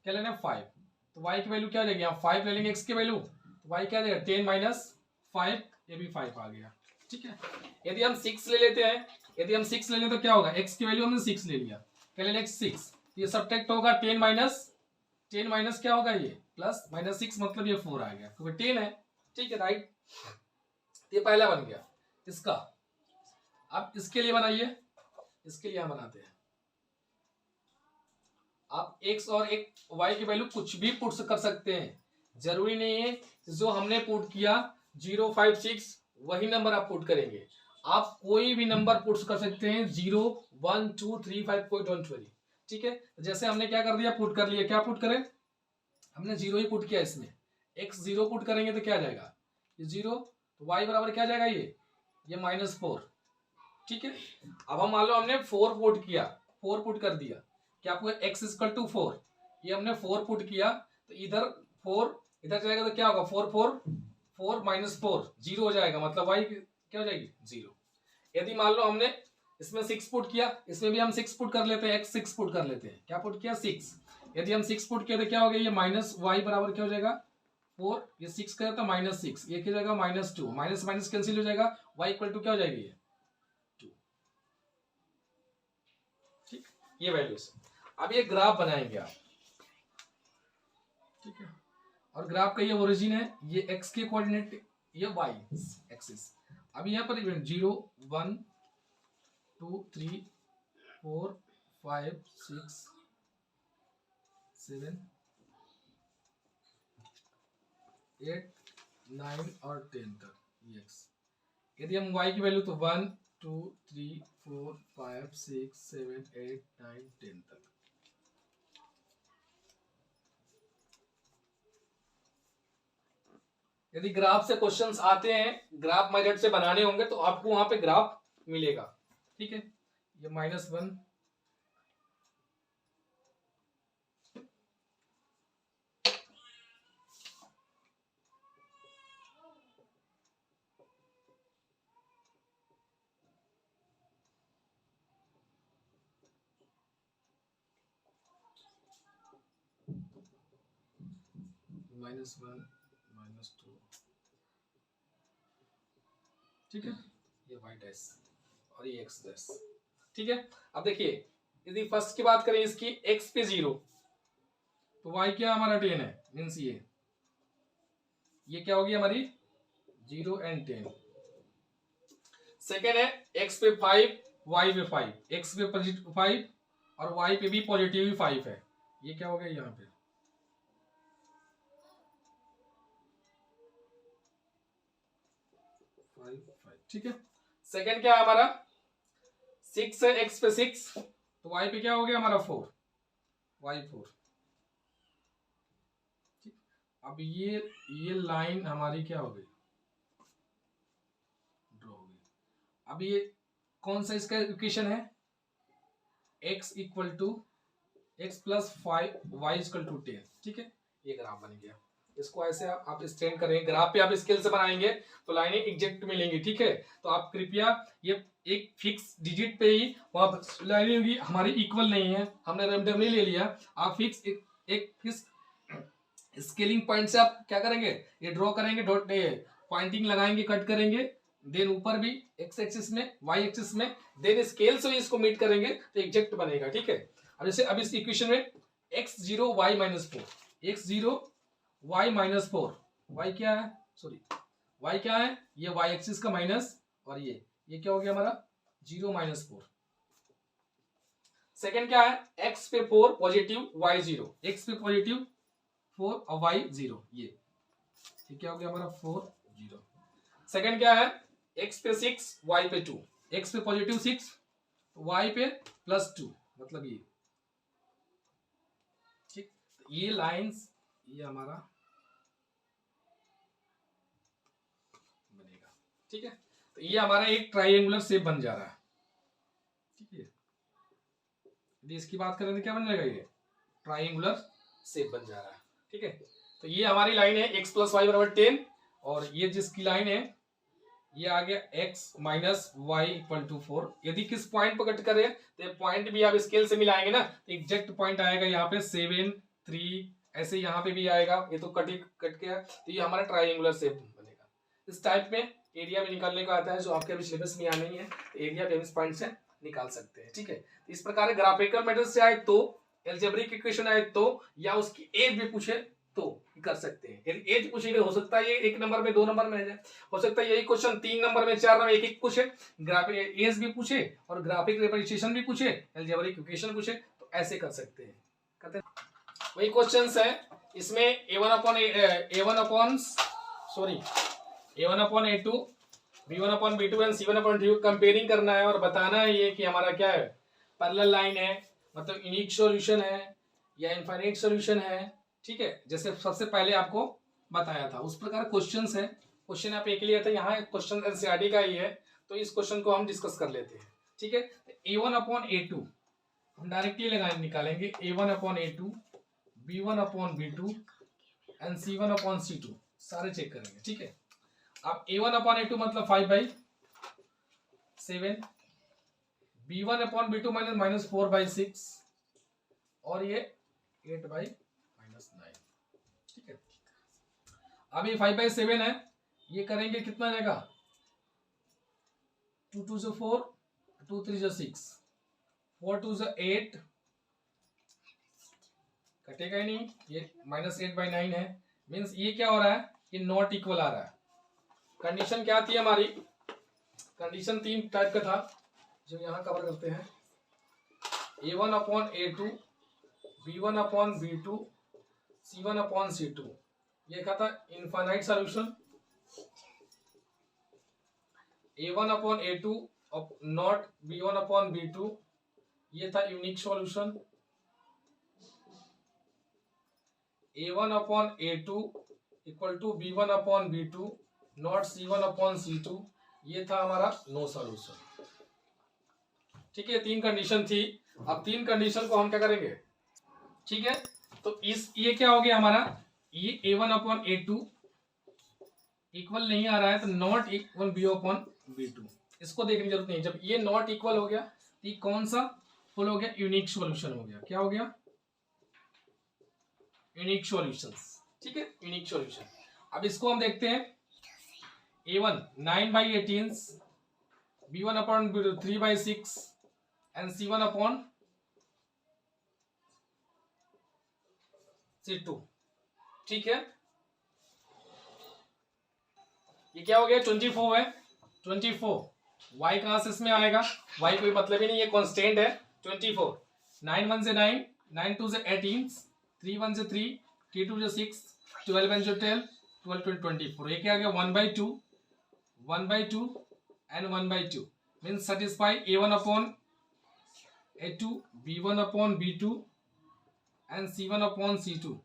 क्या लेना 5, तो वाई की वैल्यू क्या हो जाएगी, हम 5 ले लेंगे एक्स की वैल्यू, तो वाई क्या आ जाएगा 10 माइनस 5, ये भी 5 आ गया, ठीक है। यदि हम 6 ले लेते हैं, यदि हम 6 ले लें तो क्या होगा, एक्स की वैल्यू हमने 6 ले लिया, क्या ले लें 6, ये सब्ट्रैक्ट होगा 10 माइनस क्या होगा ये प्लस माइनस 6 मतलब ये 4 आ गया क्योंकि 10 है, ठीक है राइट। ये पहला बन गया इसका। अब इसके लिए बनाइए, इसके लिए हम बनाते हैं, आप x और एक y की वैल्यू कुछ भी पुट कर सकते हैं, जरूरी नहीं है जो हमने पुट किया 056 वही नंबर आप पुट करेंगे, आप कोई भी नंबर पुट कर सकते हैं 0 1 2 3 5, कोई डोंट वरी, ठीक है। जैसे हमने क्या कर दिया पुट कर लिया, क्या पुट करें, हमने 0 ही पुट किया, इसमें x 0 पुट करेंगे तो क्या आ जाएगा ये 0, तो y बराबर क्या आ जाएगा ये -4, ठीक है। अब हम मान लो हमने 4 पुट किया, 4 पुट कर दिया, क्या आपको x इक्वल टू 4, ये हमने 4 पुट किया तो इधर 4 इधर चलेगा तो क्या होगा 4 माइनस 4 0 हो जाएगा, मतलब y क्या हो जाएगी 0। यदि मान लो हमने इसमें 6 पुट किया, इसमें भी हम 6 पुट कर लेते हैं, x 6 पुट कर लेते हैं, क्या पुट किया 6, यदि हम 6 पुट किया तो क्या हो गया ये माइनस y बराबर क्या हो जाएगा 4, ये 6 करें तो -6, ये क्या हो जाएगा -2, माइनस माइनस कैंसिल हो जाएगा, y इक्वल टू क्या हो जाएगी ये 2, ठीक, ये वैल्यूज। अब ये ग्राफ बनाएंगे आप, ठीक है, और ग्राफ का ये ओरिजिन है, ये x के कोऑर्डिनेट, ये y एक्सिस। अब यहाँ पर 0 1 2 3 4 5 6 7 8 9 और 10 तक ये x, यदि हम y की वैल्यू तो 1 2 3 4 5 6 7 8 9 10 तक। यदि ग्राफ से क्वेश्चंस आते हैं, ग्राफ मेथड से बनाने होंगे तो आपको वहां पे ग्राफ मिलेगा। ठीक है, ये -1 -1 -2, ठीक है, ये y डैश और ये x डैश। ठीक है, अब देखिए यदि फर्स्ट की बात करें इसकी x पे 0 तो y क्या हमारा 10 है, मीन्स ये क्या होगी हमारी 0 एंड 10। सेकेंड है x पे 5 y पे 5, x पे पॉजिटिव 5 और y पे भी पॉजिटिव 5 है, ये क्या हो गया यहाँ पे 5 5। ठीक है, सेकेंड क्या है हमारा 6 है, x पे 6 तो y पे क्या हो गया हमारा 4 y 4। अब ये लाइन हमारी क्या हो गई, ड्रॉ हो गई। अब ये कौन सा इसका इक्वेशन है, x equal to x plus 5 y equal to 10। ठीक है, ये ग्राफ बन गया। इसको ऐसे आप स्टैंड करेंगे, ग्राफ पे आप स्केल से बनाएंगे तो लाइनें एग्जैक्ट मिलेंगी। ठीक है, तो आप कृपया ये एक फिक्स डिजिट पे ही वहां पर लाइनें होंगी, हमारी इक्वल नहीं है, हमने रैंडमली ले लिया। आप फिक्स एक फिक्स स्केलिंग पॉइंट से आप क्या करेंगे, ये ड्रॉ करेंगे, डॉट पॉइंटिंग लगाएंगे, कट करेंगे, देन ऊपर भी एक्स एक्सिस में वाई एक्सिस में, देन स्केल से इसको मीट करेंगे तो एग्जैक्ट बनेगा। ठीक है, अब जैसे अब इस इक्वेशन में x0 y -4, x0 y -4, y क्या है, सॉरी y क्या है, ये y एक्सिस का माइनस और ये क्या हो गया हमारा 0 -4। सेकेंड क्या है x पे 4 पॉजिटिव y 0, x पे पॉजिटिव 4 और y 0, ये क्या हो गया हमारा 4 0। सेकेंड क्या है x पे 6 y पे 2, x पे पॉजिटिव 6 y पे +2, मतलब ये। ठीक, ये लाइंस ये हमारा बनेगा। ठीक है, तो ये हमारा एक ट्राइंगुलर शेप बन जा रहा है। ठीक है, यदि इसकी बात करें तो क्या बन जाएगा, ये ट्राइंगुलर शेप बन जा रहा है। ठीक है, तो ये हमारी लाइन है x प्लस वाई बराबर 10 और ये जिसकी लाइन है ये आ गया x minus y equal to 4। यदि किस पॉइंट पर कट करें तो पॉइंट भी आप स्केल से मिलाएंगे ना तो एग्जैक्ट पॉइंट आएगा यहाँ पे 7 3, ऐसे यहाँ पे भी आएगा, ये तो कट गया, तो ये हमारा ट्राइंगुलर शेप बनेगा। इस टाइप में एरिया भी निकालने का आता है जो आपके अभी सिलेबस में आना ही है, तो एरिया भी हम इस पॉइंट से निकाल सकते हैं। ठीक है, तो इस प्रकार ग्राफिकल मेथड से आए तो, एल्जेब्रिक इक्वेशन आए तो, या उसकी एज भी पूछे तो कर सकते हैं। यदि एज पूछेगा हो सकता है ये 1 नंबर में 2 नंबर में आ जाए, हो सकता है यही क्वेश्चन 3 नंबर में 4 नंबर एक पूछे, ग्राफिक एज भी पूछे और ग्राफिक रिप्रेजेंटेशन भी पूछे, एल्जेब्रिक इक्वेशन पूछे, तो ऐसे कर सकते हैं। करते वही क्वेश्चंस है इसमें A1/A2 B1/B2 and C1/D comparing करना है और बताना है ये कि हमारा क्या है, पैरेलल लाइन है, मतलब यूनिक सॉल्यूशन है या इनफाइनाइट सॉल्यूशन है। ठीक है, जैसे सबसे पहले आपको बताया था उस प्रकार क्वेश्चंस है। क्वेश्चन आप एक लिया था, यहाँ क्वेश्चन एनसीईआरटी का ही है, तो इस क्वेश्चन को हम डिस्कस कर लेते हैं। ठीक है, A1/A2 हम डायरेक्टली निकालेंगे, A1/A2 B1/B2 एंड C1/C2 सारे चेक करेंगे। ठीक है, अब A1/A2 मतलब 5/7, B1/B2 -4/6 और ये 8/9। ठीक है, अब ये 5/7 है, ये करेंगे कितना जाएगा 2 2 से 4 2 3 से 6 4 2 से 8, कटेगा ही नहीं, ये -8/9 है, मीन्स ये क्या हो रहा है, ये नॉट इक्वल आ रहा है। कंडीशन क्या थी हमारी, कंडीशन 3 टाइप का था जो यहाँ कवर करते हैं, A1/A2 B1/B2 C1/C2, ये क्या था infinite solution, A1 upon A2 not B1 upon B2, ये था unique solution. A1 upon A2 equal to B1 upon B2 not C1 upon C2, ये था हमारा नो सॉल्यूशन। ठीक है, तीन कंडीशन थी। अब तीन कंडीशन को हम क्या करेंगे, ठीक है, तो इस ये क्या हो गया हमारा, ये A1 अपॉन A2 इक्वल नहीं आ रहा है तो not equal B upon B2, इसको देखने की जरूरत नहीं। जब ये नॉट इक्वल हो गया तो ये कौन सा फुल हो गया, यूनिक सॉल्यूशन हो गया। क्या हो गया, यूनिक सॉल्यूशंस। ठीक है, यूनिक सॉल्यूशन। अब इसको हम देखते हैं, A1 9/18, B1 upon B2 3/6 and C1 upon C2। ठीक है, ये क्या हो गया, 24 है, 24। y कहां से इसमें आएगा, y कोई मतलब ही नहीं, ये कांस्टेंट है 24। 9 1 से 9, 9 2 से 18, 3 1 से 3, 3 2 से 6, 12 1 से 12, 12 2 24। ये क्या आ गया 1/2, 1/2 and 1/2 means satisfy A1 upon A2, B1 upon B2 and C1 upon C2।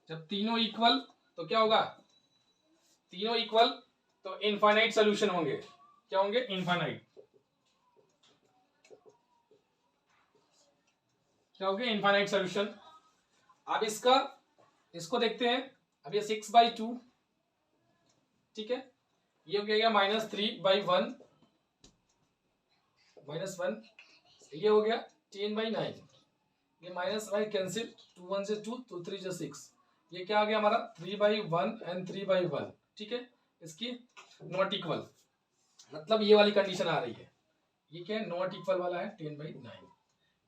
जब तीनों इक्वल तो क्या होगा, तीनों इक्वल तो इनफाइनाइट सोल्यूशन होंगे। क्या होंगे, इनफाइनाइट। क्या हो गया, इनफाइनाइट सोल्यूशन। अब इसको देखते हैं। अब ये 6/2, ठीक है, ये हो गया -3/1, -1, ये हो गया 10/9, ये -y कैंसिल, 2 1 से 2, 2 3 से 6, ये क्या आ गया हमारा 3/1 एंड 3/1। ठीक है, इसकी नॉट इक्वल, मतलब ये वाली कंडीशन आ रही है। ये क्या है, नॉट इक्वल वाला है 10/9,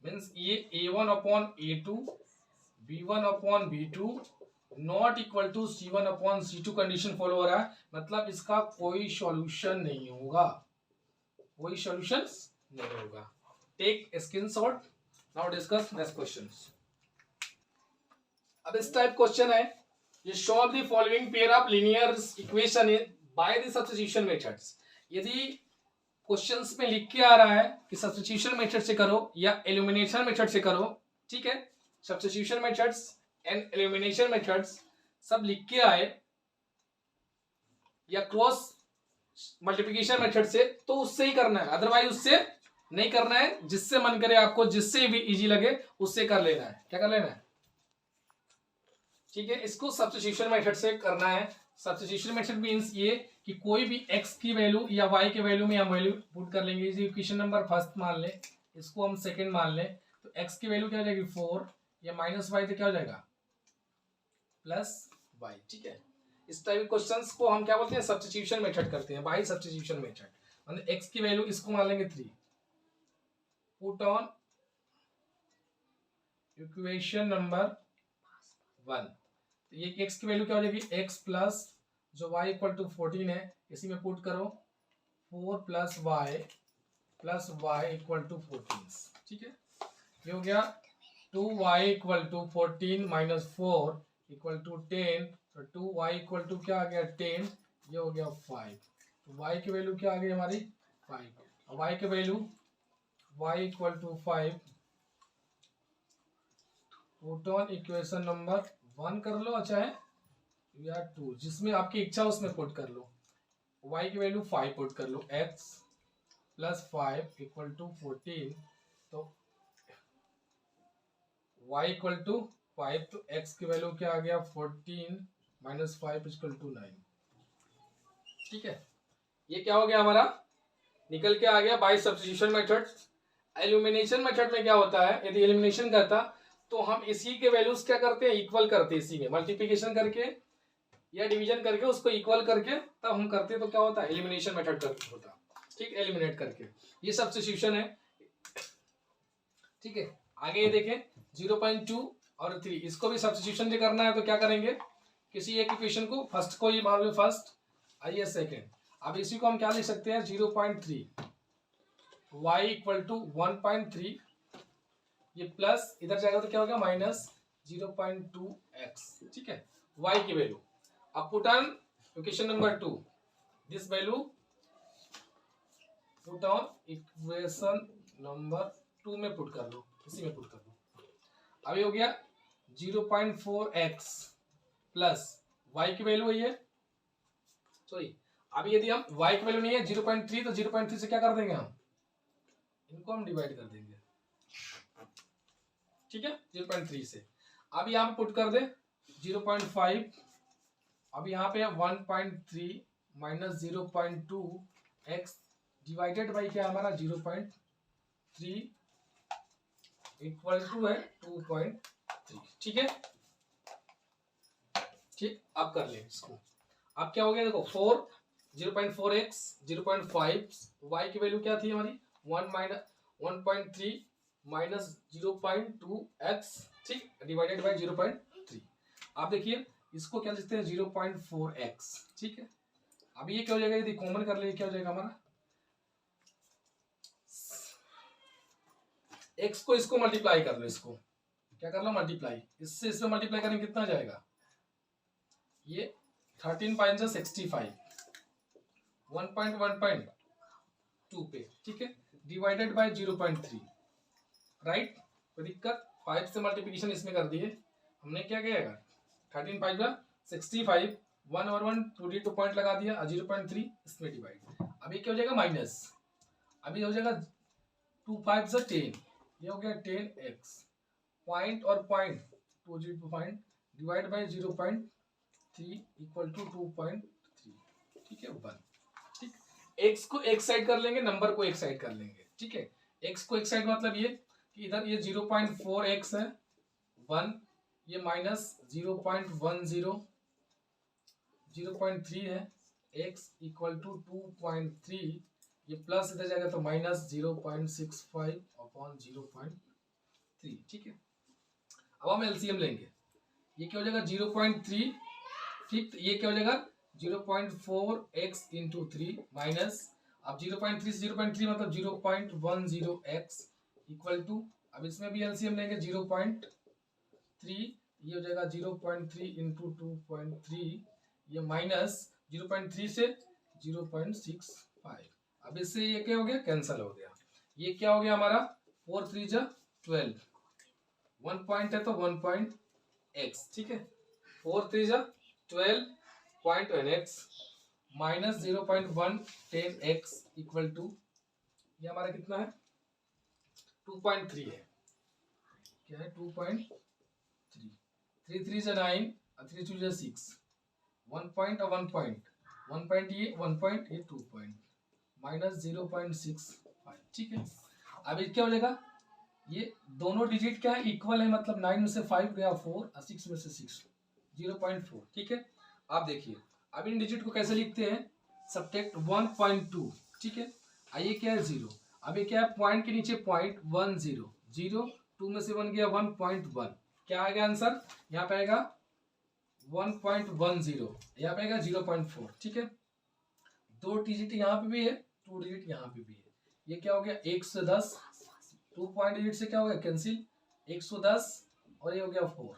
मीन्स ये A1 upon A2, B1 upon B2 not equal to C1 upon C2 condition follow हो रहा है। मतलब इसका कोई सॉल्यूशन नहीं होगा, कोई सॉल्यूशन नहीं होगा। Take screenshot. Now discuss next question. अब इस टाइप क्वेश्चन है, ये solve the following pair of linear equation by the substitution methods. यदि क्वेश्चंस में लिख के आ रहा है कि सब्स्टिट्यूशन मेथड से करो या एलिमिनेशन मेथड से करो, ठीक है, substitution methods and elimination methods सब लिख के आए या क्रॉस मल्टीप्लिकेशन मेथड से, तो उससे ही करना है, अदरवाइज उससे नहीं करना है। जिससे मन करे आपको, जिससे भी इजी लगे उससे कर लेना है। क्या कर लेना है, ठीक है, इसको सब्स्टिट्यूशन मेथड से करना है। सब्स्टिट्यूशन मेथड मींस ये कि कोई भी x की वैल्यू या y के वैल्यू में हम वैल्यू पुट कर लेंगे। इसे इक्वेशन नंबर फर्स्ट मान लें, इसको हम सेकंड मान लें, तो x की वैल्यू क्या हो जाएगी 4 या -y, तो क्या हो जाएगा +y। ठीक है, इस टाइप क्वेश्चंस को हम क्या बोलते हैं, सब्स्टिट्यूशन मेथड करते हैं, बाय सब्स्टिट्यूशन मेथड। मतलब x की वैल्यू इसको मान लेंगे 3, पुट ऑन इक्वेशन नंबर 1, तो ये x की वैल्यू क्या हो जाएगी, x प्लस जो y इक्वल टू 14 है, इसी में पुट करो 4 प्लस y इक्वल टू 14। ठीक है, ये हो गया 2y equal to 14 minus 4 equal to 10, तो 2y इक्वल टू क्या आ गया 10, ये हो गया 5। तो y की वैल्यू क्या आ गई हमारी 5, y की value y equal to 5, put on equation number 1 कर लो, चाहे या 2, जिसमें आपकी इच्छा उसमें पुट कर लो। y की वैल्यू 5 पुट कर लो, x प्लस 5 इक्वल टू 14, तो y इक्वल टू 5, तो x की वैल्यू क्या आ गया 14 माइनस 5 इक्वल टू 9। ठीक है, ये क्या हो गया हमारा, निकल के आ गया by substitution method. Elimination method में क्या होता है, यदि एलिमिनेशन करता तो हम इसी के वैल्यूज क्या करते हैं, इक्वल करते हैं, इसी में मल्टीप्लिकेशन करके या डिवीजन करके उसको इक्वल करके तब हम करते हैं, तो क्या होता है, एलिमिनेशन मेथड होता। ठीक, एलिमिनेट करके, ये सब्स्टिट्यूशन है। ठीक है, आगे ये देखें 0.2 और 3, इसको भी सब्स्टिट्यूशन से करना है, तो क्या करेंगे, किसी एक इक्वेशन को फर्स्ट को ये मान लो फर्स्ट, आइए सेकेंड। अब इसी को हम क्या लिख सकते हैं 0.3, y इक्वल टू 1.3, ये प्लस इधर जाएगा तो क्या होगा माइनस 0.2x। ठीक है, y की वैल्यू। अब put on equation number 2, this value put on equation number 2 में पुट कर लो, इसी में पुट कर लो। अभी हो गया 0.4x प्लस y की वैल्यू है, सॉरी अभी यदि हम y की वैल्यू नहीं है 0.3, तो 0.3 से क्या कर देंगे हम, इनको हम डिवाइड कर देंगे, ठीक है, 0.3 से। अब यहाँ पे पुट कर दे 0.5, अब यहाँ पे 1.3 माइनस 0.2 x डिवाइडेड बाई क्या हमारा 0.3 इक्वल टू है 2.3, ठीक है, ठीक। अब कर ले इसको, अब क्या हो गया देखो 4 0.4x 0.5 y की वैल्यू क्या थी हमारी 1.3 माइनस 0.2x, ठीक, डिवाइडेड बाई 0.3। आप देखिए इसको क्या लिखते हैं 0.4x, ठीक है। अब ये क्या हो जाएगा, यदि कॉमन कर ले क्या हो जाएगा हमारा, x को इसको मल्टीप्लाई कर लो, इसको क्या कर लो मल्टीप्लाई, इससे इसमें मल्टीप्लाई करेंगे कितना जाएगा, ये 13 5 65 1.1.2 पे, ठीक है, डिवाइडेड बाय 0.3, राइट। कोई दिक्कत, 5 से मल्टीप्लिकेशन इसमें कर दिए हमने, क्या किया 13 5 65 1 और 1 2 पॉइंट लगा दिया, 0.3 इसमें डिवाइड। अभी क्या हो जाएगा माइनस, अभी हो जाएगा 2 5 10, ये हो गया 10x पॉइंट और point 2 point divide by 0.3 equal to 2.3, ठीक है 1, ठीक। x को एक साइड कर लेंगे, नंबर को एक साइड कर लेंगे, ठीक है। x को एक साइड मतलब ये कि इधर ये 0.4x है 1, ये माइनस 0.10 0.3 है, x इक्वल टू 2.3, ये प्लस इधर जाएगा तो माइनस 0.65 अपॉन 0.3, ठीक है। अब हम एलसीएम लेंगे, ये क्या हो जाएगा 0.3, ठीक, तो ये क्या हो जाएगा 0.4x इंटू 3 माइनस, अब 0.3 से 0.3 मतलब 0.10x इक्वल टू, अब इसमें भी एलसीएम लेंगे 0.3, ये हो जाएगा 0.3 इंटू 2.3, ये माइनस 0.3 से 0.65, अब इससे ये क्या हो गया कैंसल हो गया, ये क्या हो गया हमारा 4 3 जा 12, 1 पॉइंट है तो 1 पॉइंट x, ठीक है, 4 3 जा 12.1x minus 0.1 10x equal to, ये हमारा कितना है 2.3 है, क्या है 2.3, 3 3 जा 9 3 2 जा 6, 1 पॉइंट और 1 पॉइंट, 1 पॉइंट ये 1 पॉइंट ये 2 पॉइंट माइनस 0.65, ठीक है। अब ये क्या हो जाएगा, ये दोनों डिजिट क्या है इक्वल है, मतलब 9 में से 5 गया 4 और 6 में से 6 0.4, ठीक है। आप देखिए अब इन डिजिट को कैसे लिखते हैं, सब्ट्रैक्ट 1.2, ठीक है, आइए क्या है 0, अब ये क्या है पॉइंट के नीचे पॉइंट 1 0 0, 2 में से 1 गया 1.1, क्या आएगा आंसर, यहाँ पे आएगा 1.10, यहाँ पे आएगा 0.4, ठीक है। 2 डिजिट यहाँ पे भी है, 2 डिजिट यहाँ पे भी है, ये क्या हो गया 110, 2 पॉइंट डिजिट से क्या हो गया कैंसिल 110 और ये हो गया 4,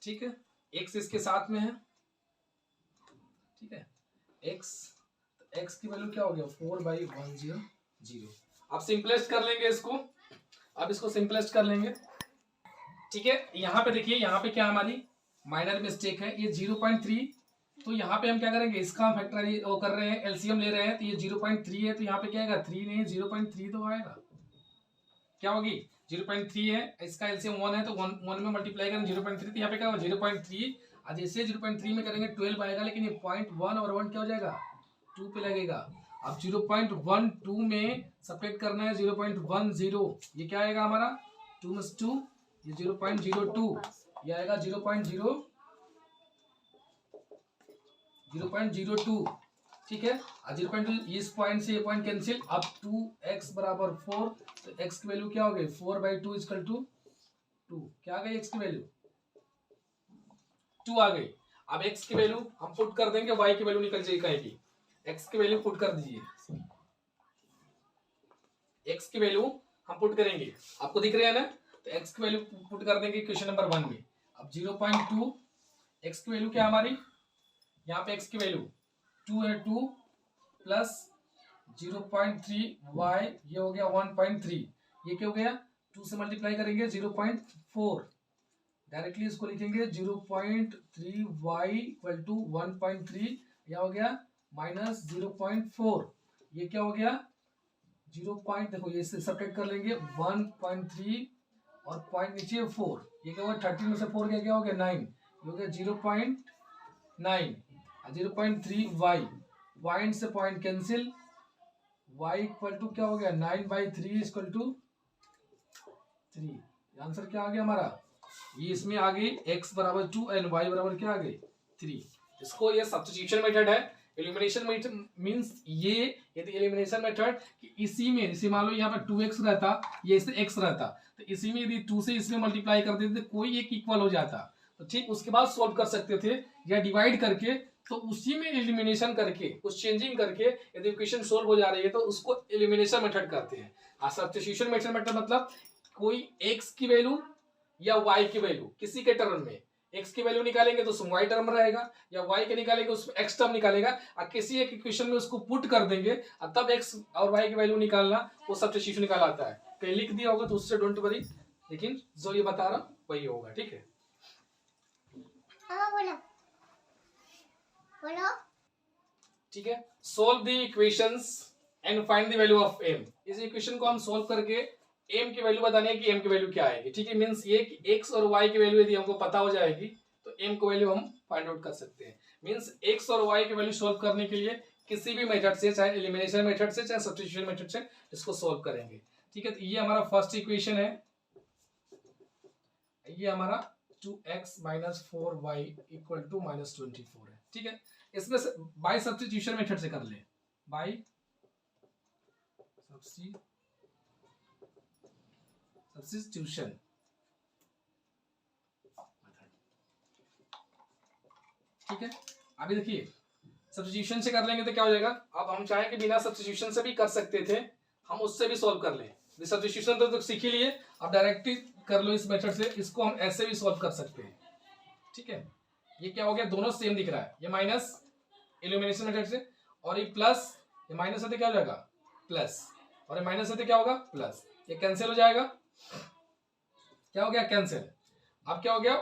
ठीक है, x इसके साथ में है, ठीक है, x की वैल्यू क्या हो गया 4/100। अब सिंपलेस्ट कर लेंगे इसको, अब इसको सिंपलेस्ट कर लेंगे, ठीक है। यहाँ पे देखिए यहाँ पे क्या हमारी माइनर मिस्टेक है, ये 0.3, तो यहाँ पे हम क्या करेंगे इसका फैक्टर वो कर रहे हैं एलसीएम ले रहे हैं, तो ये 0.3 है तो यहाँ पे क्या आएगा 3 नहीं 0.3 तो आएगा, क्या होगी 0.3 है, इसका एलसीएम 1 है तो 1 में मल्टीप्लाई करेंगे 0.3, तो यहाँ पे क्या होगा 0.3, जैसे 0.3 में करेंगे 12 आएगा, लेकिन ये 0.1 और 1 क्या हो जाएगा 2 पे लगेगा। अब 0.12 में सब्ट्रैक्ट करना है 0.10, ये क्या आएगा हमारा 2 में 2, ये 0.02, ये आएगा 0.02, ठीक है। 0.2 इस पॉइंट से ये पॉइंट कैंसिल, अब 2x बराबर 4, तो x की वैल्यू क्या हो गई 4/2 इक्वल टू 2, क्या आ गई x की वैल्यू 2 आ गई। अब x की वैल्यू हम पुट कर देंगे, y की वैल्यू निकल जाएगी कहीं की, x की वैल्यू पुट कर दीजिए, x की वैल्यू हम पुट करेंगे, आपको दिख रहा है ना, तो x की वैल्यू पुट कर देंगे क्वेश्चन नंबर 1 में। अब 0.2 x की वैल्यू क्या हमारी, यहाँ पे x की वैल्यू 2 है, 2 प्लस 0.3y, ये हो गया 1.3, ये क्या हो गया 2 से मल्टीप्लाई करेंगे 0.4, डायरेक्टली इसको लिखेंगे 0.3y इक्वल टू 1.3, यह हो गया माइनस 0.4, ये क्या हो गया 0. देखो ये इससे सब्ट्रैक्ट कर लेंगे 1.3 और पॉइंट नीचे 4, ये क्या होगा 13 में से 4 क्या हो गया 9, ये हो गया 0.9, 0.3y, पॉइंट से point cancel, y equal to क्या हो गया 9/3 इक्वल टू 3, आंसर क्या आ गया हमारा, ये इसमें आ गई x बराबर 2 एंड y बराबर क्या आ गई 3। इसको ये सब्स्टिट्यूशन मेथड है। एलिमिनेशन मेथड मींस ये, यदि एलिमिनेशन मेथड कि इसी में जैसे मान लो यहाँ पे 2x रहता, ये इससे x रहता, तो इसी में यदि 2 से इसमें मल्टीप्लाई कर देते कोई एक इक्वल हो जाता, तो ठीक उसके बाद सॉल्व कर सकते थे, या डिवाइड करके, तो उसी में एलिमिनेशन करके कुछ चेंजिंग करके यदि इक्वेशन सोल्व हो जा रही है तो उसको एलिमिनेशन मेथड करते हैं। सब्स्टिट्यूशन मेथड मतलब कोई x की वैल्यू या y की वैल्यू किसी के टर्म में, x की वैल्यू निकालेंगे तो उसमें y टर्म रहेगा, या y के निकालेंगे उसमें x टर्म निकालेगा, और किसी एक इक्वेशन में उसको पुट कर देंगे और तब x और y की वैल्यू निकालना, वो सब्स्टिट्यूशन निकालाता है। कहीं लिख दिया होगा तो उससे डोंट वरी, लेकिन जो ये बता रहा वही होगा, ठीक है। बोलो ठीक है। Solve the equations and find the value of m। इस इक्वेशन को हम सोल्व करके m की वैल्यू बतानी है कि m की वैल्यू क्या आएगी, ठीक है। मींस ये कि x और y की वैल्यू यदि हमको पता हो जाएगी तो m की वैल्यू हम फाइंड आउट कर सकते हैं। मींस x और y की वैल्यू सोल्व करने के लिए किसी भी मेथड से, चाहे एलिमिनेशन मेथड से चाहे सब्स्टिट्यूशन मेथड से, इसको सोल्व करेंगे, ठीक है। तो ये हमारा फर्स्ट इक्वेशन है, ये हमारा 2x minus 4y equal to minus 24 है, ठीक है। इसमें से बाय सब्स्टिट्यूशन मेथड से कर ले, बाय सब्स्टिट्यूशन, ठीक है। अभी देखिए सब्स्टिट्यूशन से कर लेंगे तो क्या हो जाएगा, अब हम चाहें कि बिना सब्स्टिट्यूशन से भी कर सकते थे, हम उससे भी सॉल्व कर लें। सब्स्टिट्यूशन तो सीख ही लिए, अब डायरेक्टली कर लो इस मेथड से, इसको हम ऐसे भी सॉल्व कर सकते हैं, ठीक है। ये क्या हो गया, दोनों सेम दिख रहा है, ये माइनस एलिमिनेशन मेथड से, और ये प्लस, ये माइनस से क्या हो जाएगा प्लस, और ये माइनस से क्या होगा प्लस, ये कैंसिल हो जाएगा, क्या हो गया कैंसिल। अब क्या हो गया,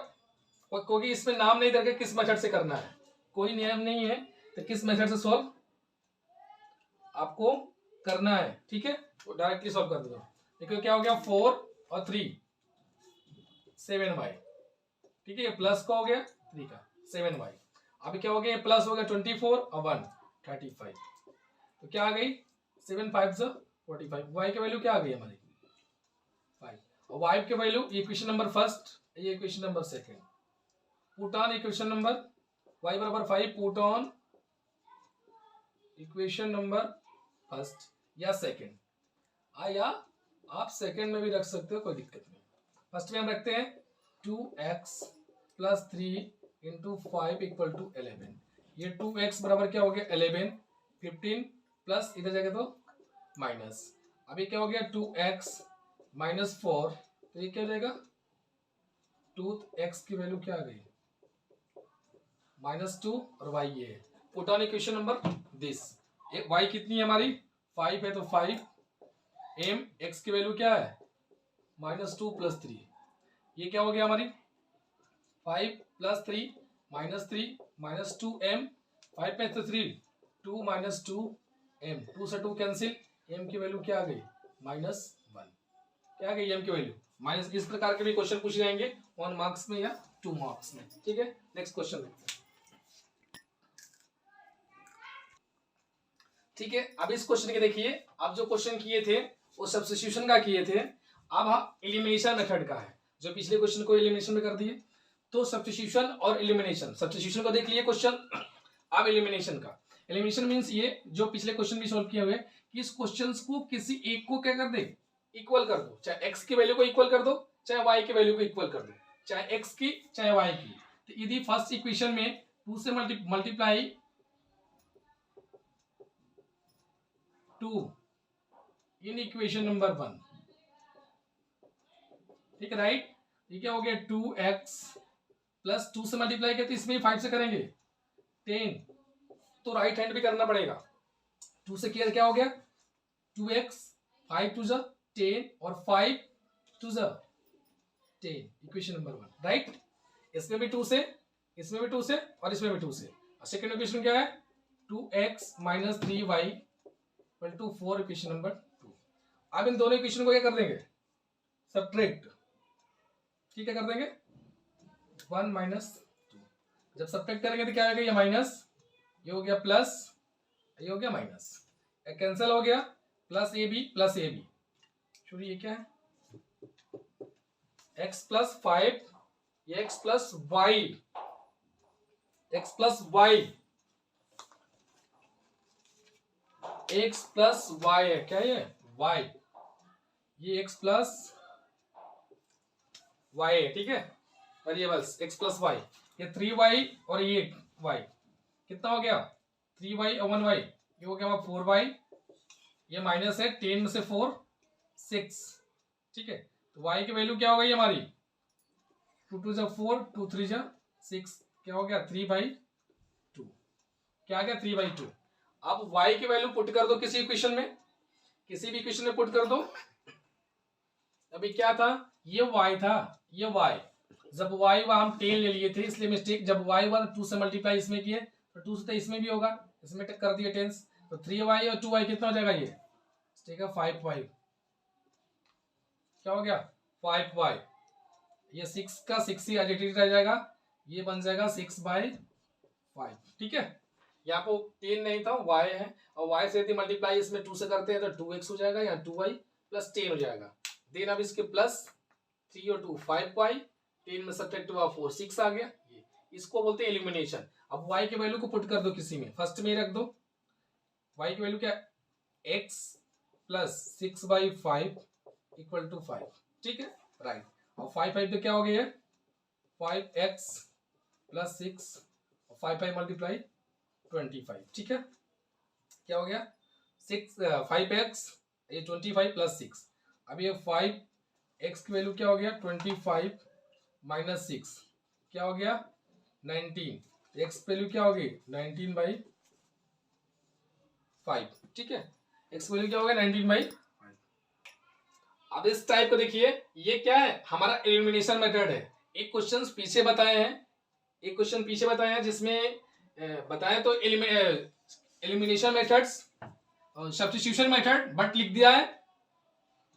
क्योंकि इसमें नाम नहीं करके किस मेथड से करना है, कोई नियम नहीं है, तो किस मेथड से सॉल्व आपको करना है, ठीक है, तो डायरेक्टली सॉल्व कर दो। देखो क्या हो गया 4 और 3 7y, ठीक है, ये प्लस का हो गया 3 का 7y, अभी क्या हो गया, प्लस हो गया 24 और 1 35, तो क्या आ गई 7 5 45, y की वैल्यू क्या आ गई हमारी 5, और y की वैल्यू इक्वेशन नंबर फर्स्ट, ये equation number second, put on equation number y बराबर 5, put on equation number first या सेकंड, या आप सेकंड में भी रख सकते हो, कोई दिक्कत नहीं। फर्स्ट में हम रखते हैं 2x plus 3 into 5 equal to 11, ये 2x बराबर क्या हो गया 11, 15 प्लस इधर जाएगा तो माइनस, अभी क्या हो गया 2x माइनस 4, तो ये क्या हो जाएगा 2x की वैल्यू क्या आ गई -2 और y ये है। Put on equation number this, y कितनी है हमारी 5 है, तो 5 m, x की वैल्यू क्या है -2 प्लस 3, ये क्या हो गया हमारी 5 प्लस 3 माइनस 2 m, 5 में 3 2 माइनस 2 m, 2 से 2 कैंसिल, m की वैल्यू क्या आ गई -1, क्या आ गई m की वैल्यू माइनस। इस प्रकार के भी क्वेश्चन पूछ जाएंगे 1 मार्क्स में या 2 मार्क्स में, ठीक है। नेक्स्ट क्वेश्चन देखते हैं, ठीक है। अब इस क्वेश्चन के देखिए, अब जो क्वेश्चन किए थे वो सब्स्टिट्यूशन का किए थे, अब हम एलिमिनेशन मेथड का है, जो पिछले क्वेश्चन को एलिमिनेशन में कर दिए, तो सब्स्टिट्यूशन और एलिमिनेशन, सब्स्टिट्यूशन को देख लिए क्वेश्चन, अब एलिमिनेशन का, एलिमिनेशन मींस ये जो पिछले क्वेश्चन भी सॉल्व किए हुए कि इस क्वेश्चन को किसी एक को क्या कर दे इक्वल कर दो, चाहे x की वैल्यू को इक्वल कर दो, चाहे y की वैल्यू को इक्वल कर दो, चाहे x की चाहे y की। तो यदि फर्स्ट इक्वेशन में 2 से मल्टीप्लाई 2 इन इक्वेशन नंबर 1, ठीक है राइट, ये क्या हो गया 2x प्लस 2 से मल्टीप्लाई किया तो इसमें 5 से करेंगे 10, तो राइट हैंड भी करना पड़ेगा, 2 से किया क्या हो गया 2x, 5 टू ज़ा 10 और 5 टू ज़ा 10, इक्वेशन नंबर 1, राइट। इसमें भी 2 से, इसमें भी 2 से और इसमें भी 2 से। सेकंड इक्वेशन क्या है, 2x minus 3y equal to 4, equation number 2। अब इन दोनों इक्वेशन को क्या कर देंगे, सब्ट्रैक्ट, ठीक है, कर देंगे 1 माइनस 2। जब सब्ट्रैक्ट करेंगे तो क्या होगा, ये माइनस, ये हो गया प्लस, ये हो गया माइनस, कैंसिल हो गया, plus a b plus a b. चलिए ये क्या है, x प्लस 5, ये x plus y, x plus y, x plus y है, क्या ये y, ये x प्लस y है, ठीक है, वेरिएबल्स x प्लस y, ये 3y और ये y, कितना हो गया 3y और 1y, ये हो गया 4y, ये माइनस है 10 में से 4 6, ठीक है। तो y की वैल्यू क्या हो गई हमारी, 2 2 जा 4, 2 3 जा 6, क्या हो गया 3/2, क्या आ गया 3/2। अब y की वैल्यू पुट कर दो किसी इक्वेशन में, किसी भी इक्वेशन में पुट कर दो। अभी क्या था, ये y था, ये y, जब y वहां हम 10 ले लिए थे इसलिए मिस्टेक, जब y हुआ 2 से मल्टीप्लाई इसमें किए तो 2 से तो इसमें भी होगा, इसमें कर दिए 10, तो 3y और 2y कितना हो जाएगा, ये ठीक है 5y, क्या हो गया 5y, ये 6 का 6 ही एडिटिव रह जाएगा, ये बन जाएगा 6/5, ठीक है। यहाँ पे 10 नहीं था, y है, और y से यदि मल्टीप्लाई इसमें 2 से करते हैं तो 2x हो जाएगा, या 2y प्लस 10 हो जाएगा। देन अब इसके प्लस 3 और 2 5y, 10 में सब्ट्रैक्ट हुआ 4 6 आ गया, ये इसको बोलते हैं एलिमिनेशन। अब y की वैल्यू को पुट कर दो किसी में, फर्स्ट में रख दो, y की वैल्यू क्या, x प्लस 6/5 इक्वल टू 5, ठीक है, राइट। और 5 तो क्या हो गया, 5x प्लस 6 और 5 मल्टीप्लाई 25, ठीक है, क्या हो गया 5x, ये 25 प्लस 6, अब ये 5x की वैल्यू क्या हो गया 25 माइनस 6, क्या हो गया 19, x की वैल्यू क्या होगी 19/5, ठीक है, x की वैल्यू क्या हो गया 19/5। अब इस टाइप को देखिए, ये क्या है हमारा एलिमिनेशन मेथड है। एक क्वेश्चन पीछे बताए हैं, एक क्वेश्चन पीछे बताए हैं जिसमें बताया तो elimination methods, substitution method, but लिख दिया है,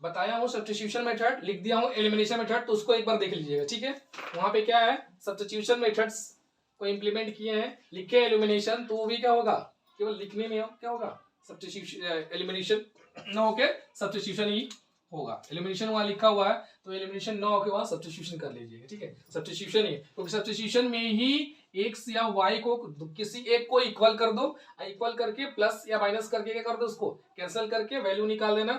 बताया हूँ सब्स्टिट्यूशन मेथड, लिख दिया हूँ एलिमिनेशन मेथड, तो उसको एक बार देख लीजिएगा, ठीक है। वहां पे क्या है, सब्स्टिट्यूशन मेथड्स को इंप्लीमेंट किए हैं, लिखे एलिमिनेशन, तो वो भी क्या होगा, केवल लिखने में क्या होगा सब्स्टिट्यूशन, एलिमिनेशन ना होके सब्स्टिट्यूशन ही होगा। एलिमिनेशन वहां लिखा हुआ है तो एलिमिनेशन ना होके वहां सब्स्टिट्यूशन कर लीजिएगा, ठीक है, सब्स्टिट्यूशन ही, क्योंकि सब्स्टिट्यूशन में ही x या y को किसी एक को इक्वल कर दो, इक्वल करके प्लस या माइनस करके क्या कर दो, उसको कैंसिल करके वैल्यू निकाल देना,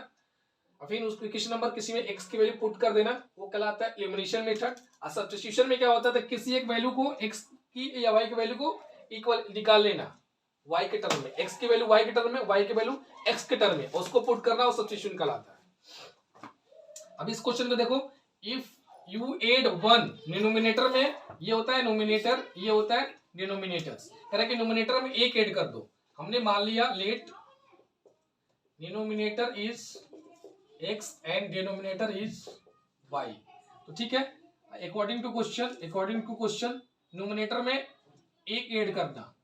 और फिर उसको इक्वेशन नंबर किसी में x की वैल्यू पुट कर देना, वो कहलाता है एलिमिनेशन मेथड। और सब्स्टिट्यूशन में क्या होता है, किसी एक वैल्यू को x की या y की वैल्यू को इक्वल निकाल लेना, y के टर्म में, x की वैल्यू y के टर्म में, y की वैल्यू x के टर्म में, उसको पुट करना वो सब्स्टिट्यूशन कहलाता है। अब इस क्वेश्चन में देखो, इफ यू एड 1, डिनोमिनेटर में ये होता है नोमिनेटर, ये होता है डिनोमिनेटर्स, कह रहा है कि नोमिनेटर में एक ऐड कर दो, हमने मान लिया let denominator is x and denominator is y, तो ठीक है, अकॉर्डिंग टू क्वेश्चन नोमिनेटर में एक ऐड करना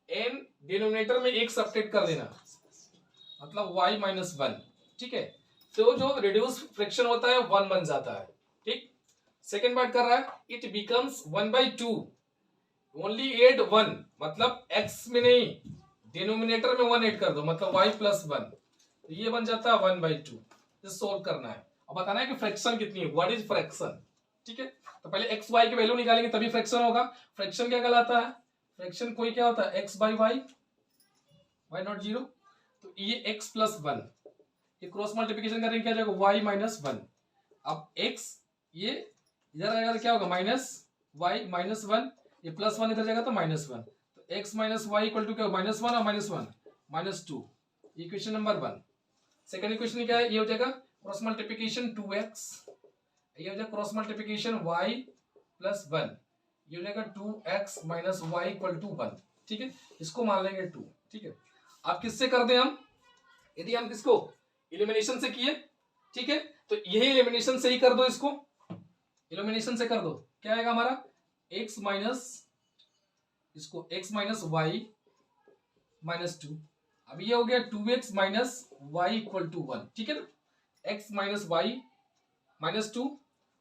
एंड डिनोमिनेटर में एक सब्ट्रैक्ट कर देना, मतलब y माइनस 1, ठीक है, तो जो रिड्यूस फ्रैक्शन होता है 1 बन जाता है, ठीक। सेकंड पार्ट कर रहा है, इट बिकम्स 1/2, ओनली एड 1, मतलब x में नहीं, डिनोमिनेटर में 1 ऐड कर दो, मतलब y प्लस 1, तो ये बन जाता है 1/2। इसे सोल्व करना है और बताना है कि फ्रैक्शन कितनी है, व्हाट इज फ्रैक्शन, ठीक है। तो पहले x y की वैल्यू निकालेंगे तभी फ्रैक्शन होगा। फ्रैक्शन क्या कहलाता है, फ्रैक्शन कोई क्या होता है x/y, y नॉट 0, तो ये x प्लस 1, ये क्रॉस मल्टीप्लिकेशन करेंगे क्या जाएगा y माइनस 1, अब x ये इधर आएगा तो क्या होगा माइनस y माइनस 1, ये प्लस 1 इधर जाएगा तो माइनस 1, तो x minus y equal to क्या माइनस 1 और minus 1 minus 2, equation number 1। Second equation क्या है, ये हो जाएगा क्रॉस मल्टीप्लिकेशन 2x, ये हो जाएगा क्रॉस मल्टीप्लिकेशन y प्लस 1, ये हो जाएगा 2x minus y equal to 1, ठीक है, इसको मान लेंगे 2, ठीक है। अब किससे कर दें हम, यदि हम किसको इलिमिनेशन से किए, ठीक है। तो यही इलिमिनेशन से ही कर दो, इसको इलिमिनेशन से कर दो, क्या आएगा हमारा x माइनस, इसको x माइनस वाई माइनस 2। अब ये हो गया 2x minus y equal to 1, ठीक है ना। x माइनस वाई माइनस 2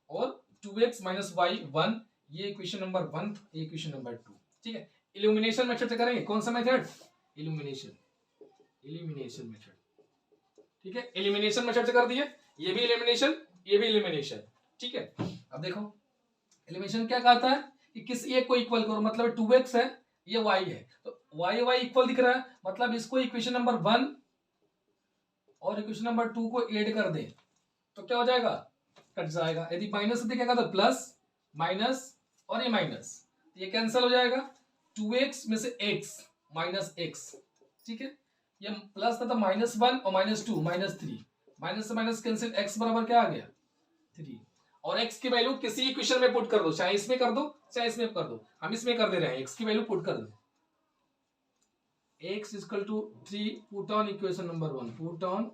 और 2x माइनस वाई 1, ये इक्वेशन नंबर 1, ये इक्वेशन नंबर 2, ठीक है। इल्यूमिनेशन मेथड से करेंगे, कौन सा मेथड, इल्यूमिनेशन मेथड, ठीक है। एलिमिनेशन मेथड से कर दिए, ये भी एलिमिनेशन, ये भी एलिमिनेशन, ठीक है। अब देखो एलिमिनेशन क्या कहता है कि किसी एक को इक्वल करो, मतलब 2x है, ये y है, तो y इक्वल दिख रहा है, मतलब इसको इक्वेशन नंबर 1 और इक्वेशन नंबर 2 को ऐड कर दे तो क्या हो जाएगा, कट जाएगा। यदि माइनस दिखेगा तो प्लस माइनस और ये माइनस, ये कैंसिल हो जाएगा, 2x में से x माइनस x, ठीक है। ये प्लस था तो -1 और -2 -3, माइनस से माइनस कैंसिल, x बराबर क्या आ गया 3, और x की वैल्यू किसी इक्वेशन में पुट कर दो, चाहे इसमें कर दो चाहे इसमें कर दो, हम इसमें कर दे रहे हैं, x की वैल्यू पुट कर दो, x equal to 3, put on equation number 1, put on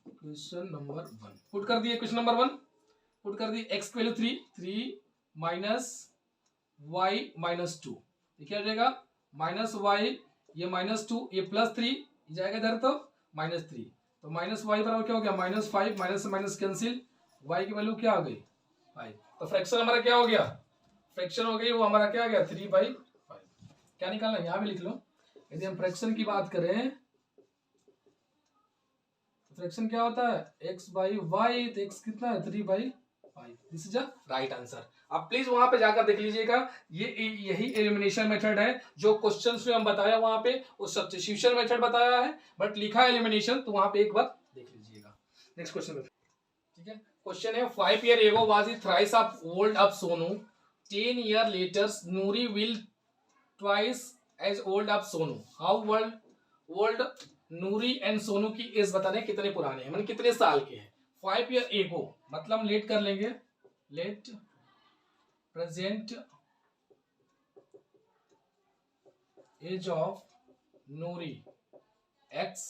equation number 1, put कर दिए इक्वेशन नंबर 1, पुट कर दी, x की वैल्यू 3 माइनस y माइनस 2, क्या हो जाएगा -y, ये -2, ये +3 जाएगा इधर तो -3, तो -y बराबर क्या हो गया -5, माइनस से माइनस कैंसिल, y की वैल्यू क्या आ गई 5, तो फ्रैक्शन हमारा क्या हो गया, फ्रैक्शन हो गई वो हमारा क्या आ गया 3/5। क्या निकालना है यहां भी लिख लो, यदि हम फ्रैक्शन की बात करें फ्रैक्शन क्या होता है x/y, तो x कितना है 3/5, this is a right answer. अब प्लीज वहां पे जाकर देख लीजिएगा, ये यही एलिमिनेशन मेथड है जो क्वेश्चंस में हम बताया, वहां पे वो सब्स्टिट्यूशन मेथड बताया है, बट लिखा है एलिमिनेशन, तो वहां पे एक बार देख लीजिएगा। नेक्स्ट क्वेश्चन, ठीक है। क्वेश्चन है 5 year ago was the thrice of old of Sonu, 10 year later Nuri will twice as old of Sonu, how old Noori and Sonu की एज बताने कितने पुराने हैं, मतलब कितने साल के हैं। 5 year ago मतलब लेट कर लेंगे, let present age of Noori x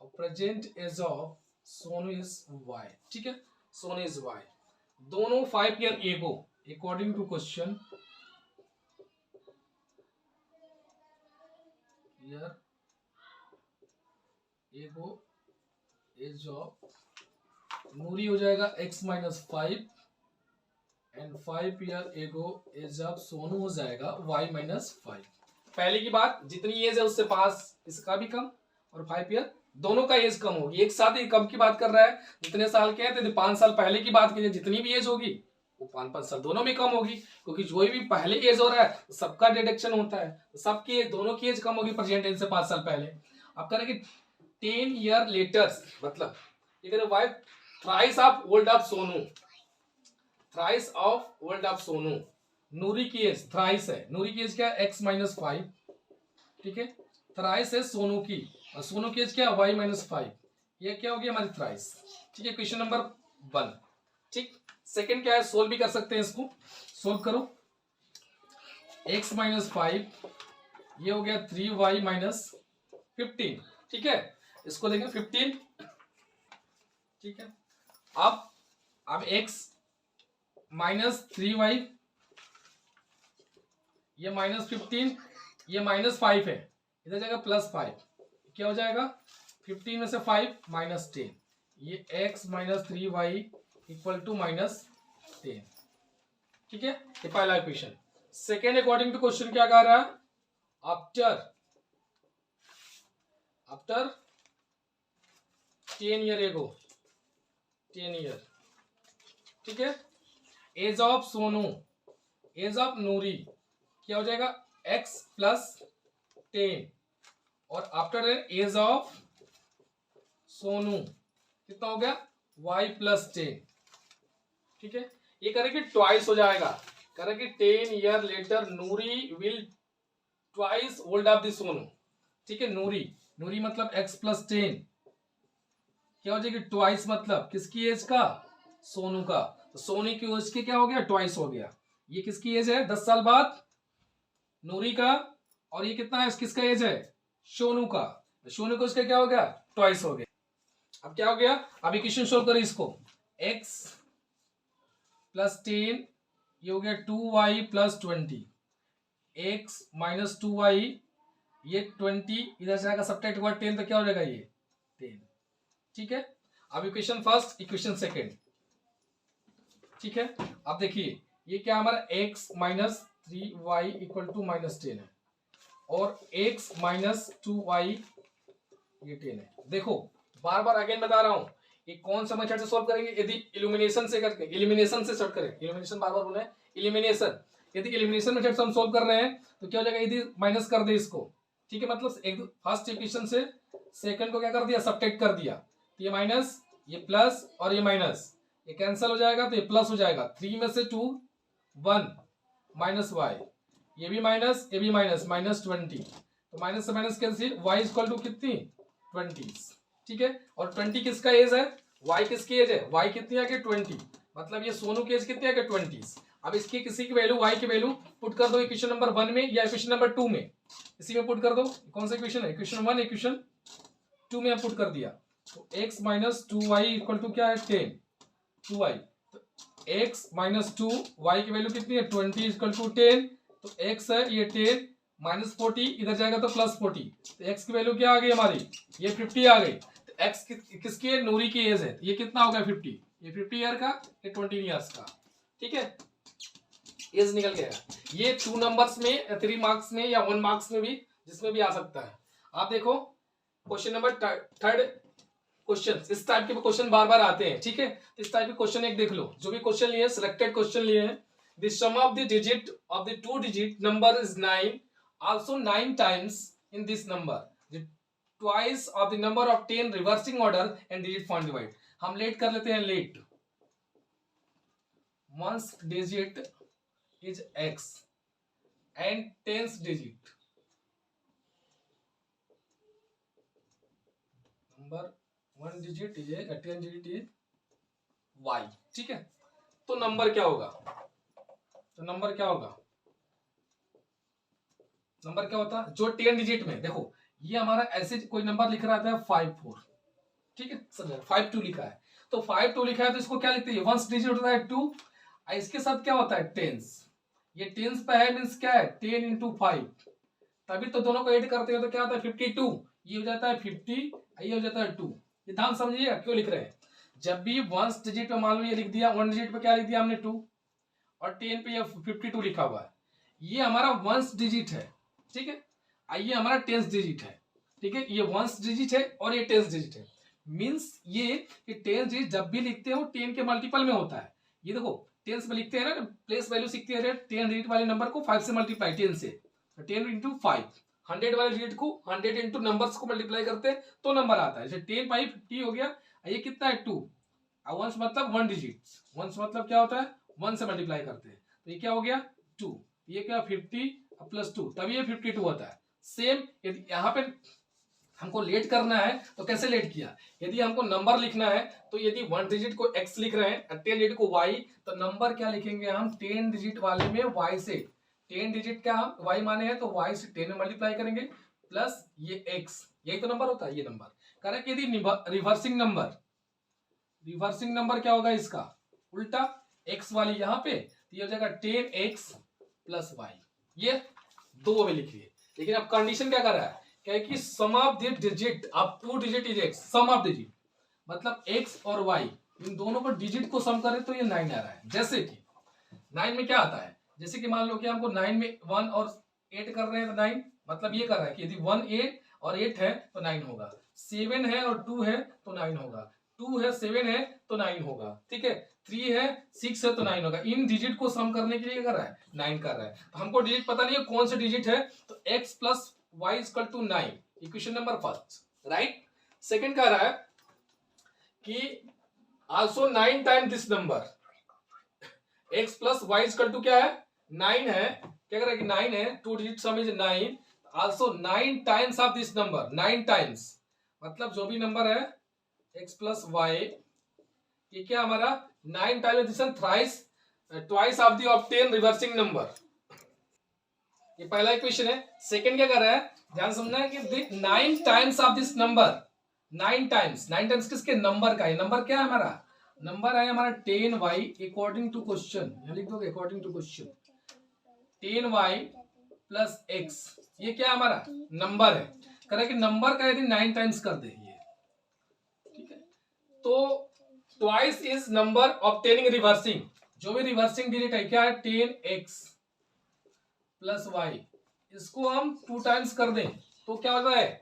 और present age of Sonu is y, ठीक है, सोनू इज y, दोनों 5 year ago according to question year ago age of Noori हो जाएगा x minus 5 and 5 year ago age of Sonu हो जाएगा y माइनस 5। पहले की बात जितनी एज है उससे पास इसका भी कम, और 5 year दोनों का एज कम होगी, एक साथ ही कम की बात कर रहा है, जितने साल के हैं तो 5 साल पहले की बात कीजिए, जितनी भी एज होगी वो 5-5 साल दोनों में कम होगी, क्योंकि जो भी पहले एज हो रहा है तो सबका डिडक्शन होता है, तो सबकी दोनों की एज कम होगी प्रेजेंट टेंस से 5 साल पहले। अब कह रहे कि 10 year later मतलब इधर wife thrice of old of Sonu, thrice of old of Sonu, Noori की एज थ्राइस है, नूरी की एज क्या है x माइनस 5, ठीक है, थ्राइस है सोनू की, और सोनू की एज क्या है y माइनस 5, ये क्या होगी हमारी थ्राइस, ठीक है। क्वेश्चन नंबर 1, ठीक। सेकंड क्या है, सोल्व भी कर सकते हैं, इसको सोल्व करो, x माइनस 5 ये हो गया 3y माइनस 15, ठीक है, इसको देंगे 15, ठीक है। अब x माइनस 3y, ये माइनस 15, ये माइनस 5 है, इधर जाएगा +5, क्या हो जाएगा 15 में से 5 माइनस 10, ये x minus 3y equal to minus 10, ठीक है, ये पहला equation. Second according to question क्या कह रहा है, आफ्टर 10 year एगो 10 year, ठीक है, age of Sonu, age of Noori क्या हो जाएगा x प्लस 10, और आफ्टर एज ऑफ सोनू कितना हो गया y प्लस 10, ठीक है। ये करे कि ट्वाइस हो जाएगा, करे कि 10 year later Noori will twice old of the Sonu, ठीक है, नूरी मतलब x प्लस 10 क्या हो जाएगी ट्वाइस, मतलब किसकी एज का, सोनू का, तो सोनू की एज के क्या हो गया ट्वाइस हो गया, ये किसकी एज है 10 साल बाद नूरी का, और ये कितना है किसका एज है सोनू का, सोनू को इसका क्या हो गया ट्वाइस हो गया, अब क्या हो गया, अब इक्वेशन सोल्व करें इसको, x प्लस 10 ये हो गया 2y plus 20, x minus 2y ये 20 इधर से आएगा सब्ट्रैक्ट हुआ 10 तो क्या हो जाएगा ये 10। ठीक है, अब इक्वेशन फर्स्ट इक्वेशन सेकेंड। ठीक है, अब देखिए ये क्या हमारा x minus 3y equal to minus 10 है और x माइनस 2y ये 10 है। देखो बार बार अगेन बता रहा हूं, ये कौन सा मेथड से सॉल्व करेंगे, यदि इल्यूमिनेशन से करके, इलिमिनेशन से सॉल्व करें, इल्यूमिनेशन बार बार बोले इलिमिनेशन, यदि इलिमिनेशन मेथड से हम सॉल्व कर रहे हैं तो क्या हो जाएगा, यदि माइनस कर दे इसको, ठीक है, मतलब एक फर्स्ट इक्वेशन से सेकंड को क्या कर दिया, सब्ट्रैक्ट कर दिया, तो ये माइनस ये प्लस और ये माइनस ये कैंसिल हो जाएगा तो ये प्लस हो जाएगा, 3 में से 2 1 माइनस वाई, ये भी माइनस ये भी माइनस, माइनस 20, तो माइनस से minus cancel, y equal to कितनी 20। ठीक है, और 20 किसका एज है, वाई किसकी एज है, वाई कितनी आ गई 20, मतलब ये सोनू की एज कितनी आ गई 20। अब इसकी किसी की वैल्यू वाई की वैल्यू पुट कर दो इक्वेशन नंबर 1 में या इक्वेशन नंबर 2 में, इसी में पुट कर दो, कौन सा इक्वेशन है, इक्वेशन 1 इक्वेशन 2 में पुट कर दिया, तो x minus 2y equal to क्या है 10, 2y, तो x माइनस 2y की वैल्यू कितनी है 20 इक्वल टू 10, तो x है ये 10 माइनस 40 इधर जाएगा तो प्लस 40, तो x की वैल्यू क्या आ गई हमारी, ये 50 आ गई, तो x किसकी है, नूरी की एज है, ये कितना होगा 50, ये 50 ईयर का, ये 20 ईयर्स का। ठीक है, एज निकल गया, ये 2 नंबर्स में 3 मार्क्स में या 1 मार्क्स में भी जिसमें भी आ सकता है। आप देखो क्वेश्चन नंबर थर्ड क्वेश्चन, इस टाइप के क्वेश्चन बार बार आते हैं। ठीक है, इस टाइप के क्वेश्चन एक देख लो, जो भी क्वेश्चन लिए सिलेक्टेड क्वेश्चन लिए हैं, the sum of the digit of the 2 digit number is 9, also 9 times in this number, the twice of the number of 10 reversing order and digit find divide. हम let कर लेते हैं, let ones digit is x and 10th digit number 1 digit is 10 digit is y। ठीक है, तो number क्या होगा, तो नंबर क्या होगा, नंबर क्या होता है जो 10 डिजिट में, देखो ये हमारा ऐसे कोई नंबर लिख रहा था 54, ठीक है समझ, 52 लिखा है, तो 52 लिखा है तो इसको क्या लिखते हैं, वंस डिजिट होता है 2, इसके साथ क्या होता है टेंस, ये टेंस पे है मींस क्या है 10 इंटू 5, तभी तो दोनों को ऐड करते हैं तो क्या होता है 52, ये हो जाता है 50, ये हो जाता है 2। ये ध्यान समझिएगा क्यों लिख रहे हैं, जब भी वंस डिजिट पे मान लो ये लिख दिया, 1 डिजिट पे क्या लिख दिया हमने 2 और 10 पे ये 52 लिखा हुआ है, ये हमारा वंस डिजिट है। ठीक है, ये हमारा टेंस डिजिट है। ठीक है, ये वंस डिजिट है और ये टेंस डिजिट है, मींस ये टेंस डिजिट जब भी लिखते हो 10 के मल्टीपल में होता है। ये देखो टेंस में लिखते हैं ना, प्लेस वैल्यू सीखते हैं 10 डिजिट वाले नंबर को 5 से मल्टीप्लाई, 10 से 10 इंटू 5, 100 वाले डिजिट को 100 इंटू नंबर्स को मल्टीप्लाई करते हैं तो नंबर आता है, जैसे 10 बाई 50 हो गया, ये कितना है 2, वंस मतलब 1 डिजिट, वंस मतलब क्या होता है 1 से मल्टीप्लाई करते हैं, तो ये क्या हो गया 2, ये क्या 50 प्लस 2 तभी ये 52 होता है। सेम यदि यहाँ पे हमको लेट करना है तो कैसे लेट किया, यदि हमको नंबर लिखना है तो यदि 1 डिजिट को x लिख रहे हैं 10 डिजिट को y, तो नंबर क्या लिखेंगे हम 10 डिजिट वाले में y से, 10 डिजिट का हम y माने हैं तो y से 10 में मल्टीप्लाई करेंगे प्लस ये x, यही तो नंबर होता है ये नंबर। करेक्ट, यदि रिवर्सिंग नंबर, रिवर्सिंग नंबर क्या होगा इसका उल्टा, x वाली यहाँ पे तो ये हो जाएगा 10x प्लस y, ये दो में लिखिए। लेकिन अब कंडीशन क्या कर रहा है, क्या है कि sum of the digit of 2 digit is x, sum of digit मतलब x और y इन दोनों को डिजिट को सम करें तो ये 9 आ रहा है। जैसे कि 9 में क्या आता है, जैसे कि मान लो कि हमको 9 में 1 और 8 कर रहे हैं तो 9, मतलब ये कर रहा है कि यदि 1 8 और 8 है तो 9 होगा, 7 है और 2 है तो 9 होगा, 2 है 7 है तो 9 होगा। ठीक है, 3 है 6 है तो 9 होगा। इन डिजिट को सम करने के लिए क्या कर रहा है 9 कर रहा है, तो हमको डिजिट पता नहीं है कौन से डिजिट है, तो x plus y equal to 9, equation number first right. Second कह रहा है कि also 9 time this number, x plus y equal to क्या है 9 है, क्या कर रहा है कि 9 है, 2 digit some is 9, also 9 times of this number, 9 times मतलब जो भी नंबर है x प्लस y, ये क्या हमारा 9 times thrice twice of the obtain reversing number, ये पहला इक्वेशन है। सेकंड क्या कर रहा है, ध्यान समझना है कि 9 times of this number, 9 times, 9 times किसके, नंबर का। ये नंबर क्या है हमारा, नंबर है हमारा 10y अकॉर्डिंग टू क्वेश्चन, यहाँ लिख दोगे according to question 10y plus x, ये क्या है हमारा नंबर है। करें कि नंबर का यदि 9 टाइम्स कर दे ये, ठीक है, तो twice is number obtaining reversing, जो भी रिवर्सिंग डिजिट है क्या है 10x प्लस y, इसको हम 2 टाइम्स कर दें तो क्या होता है,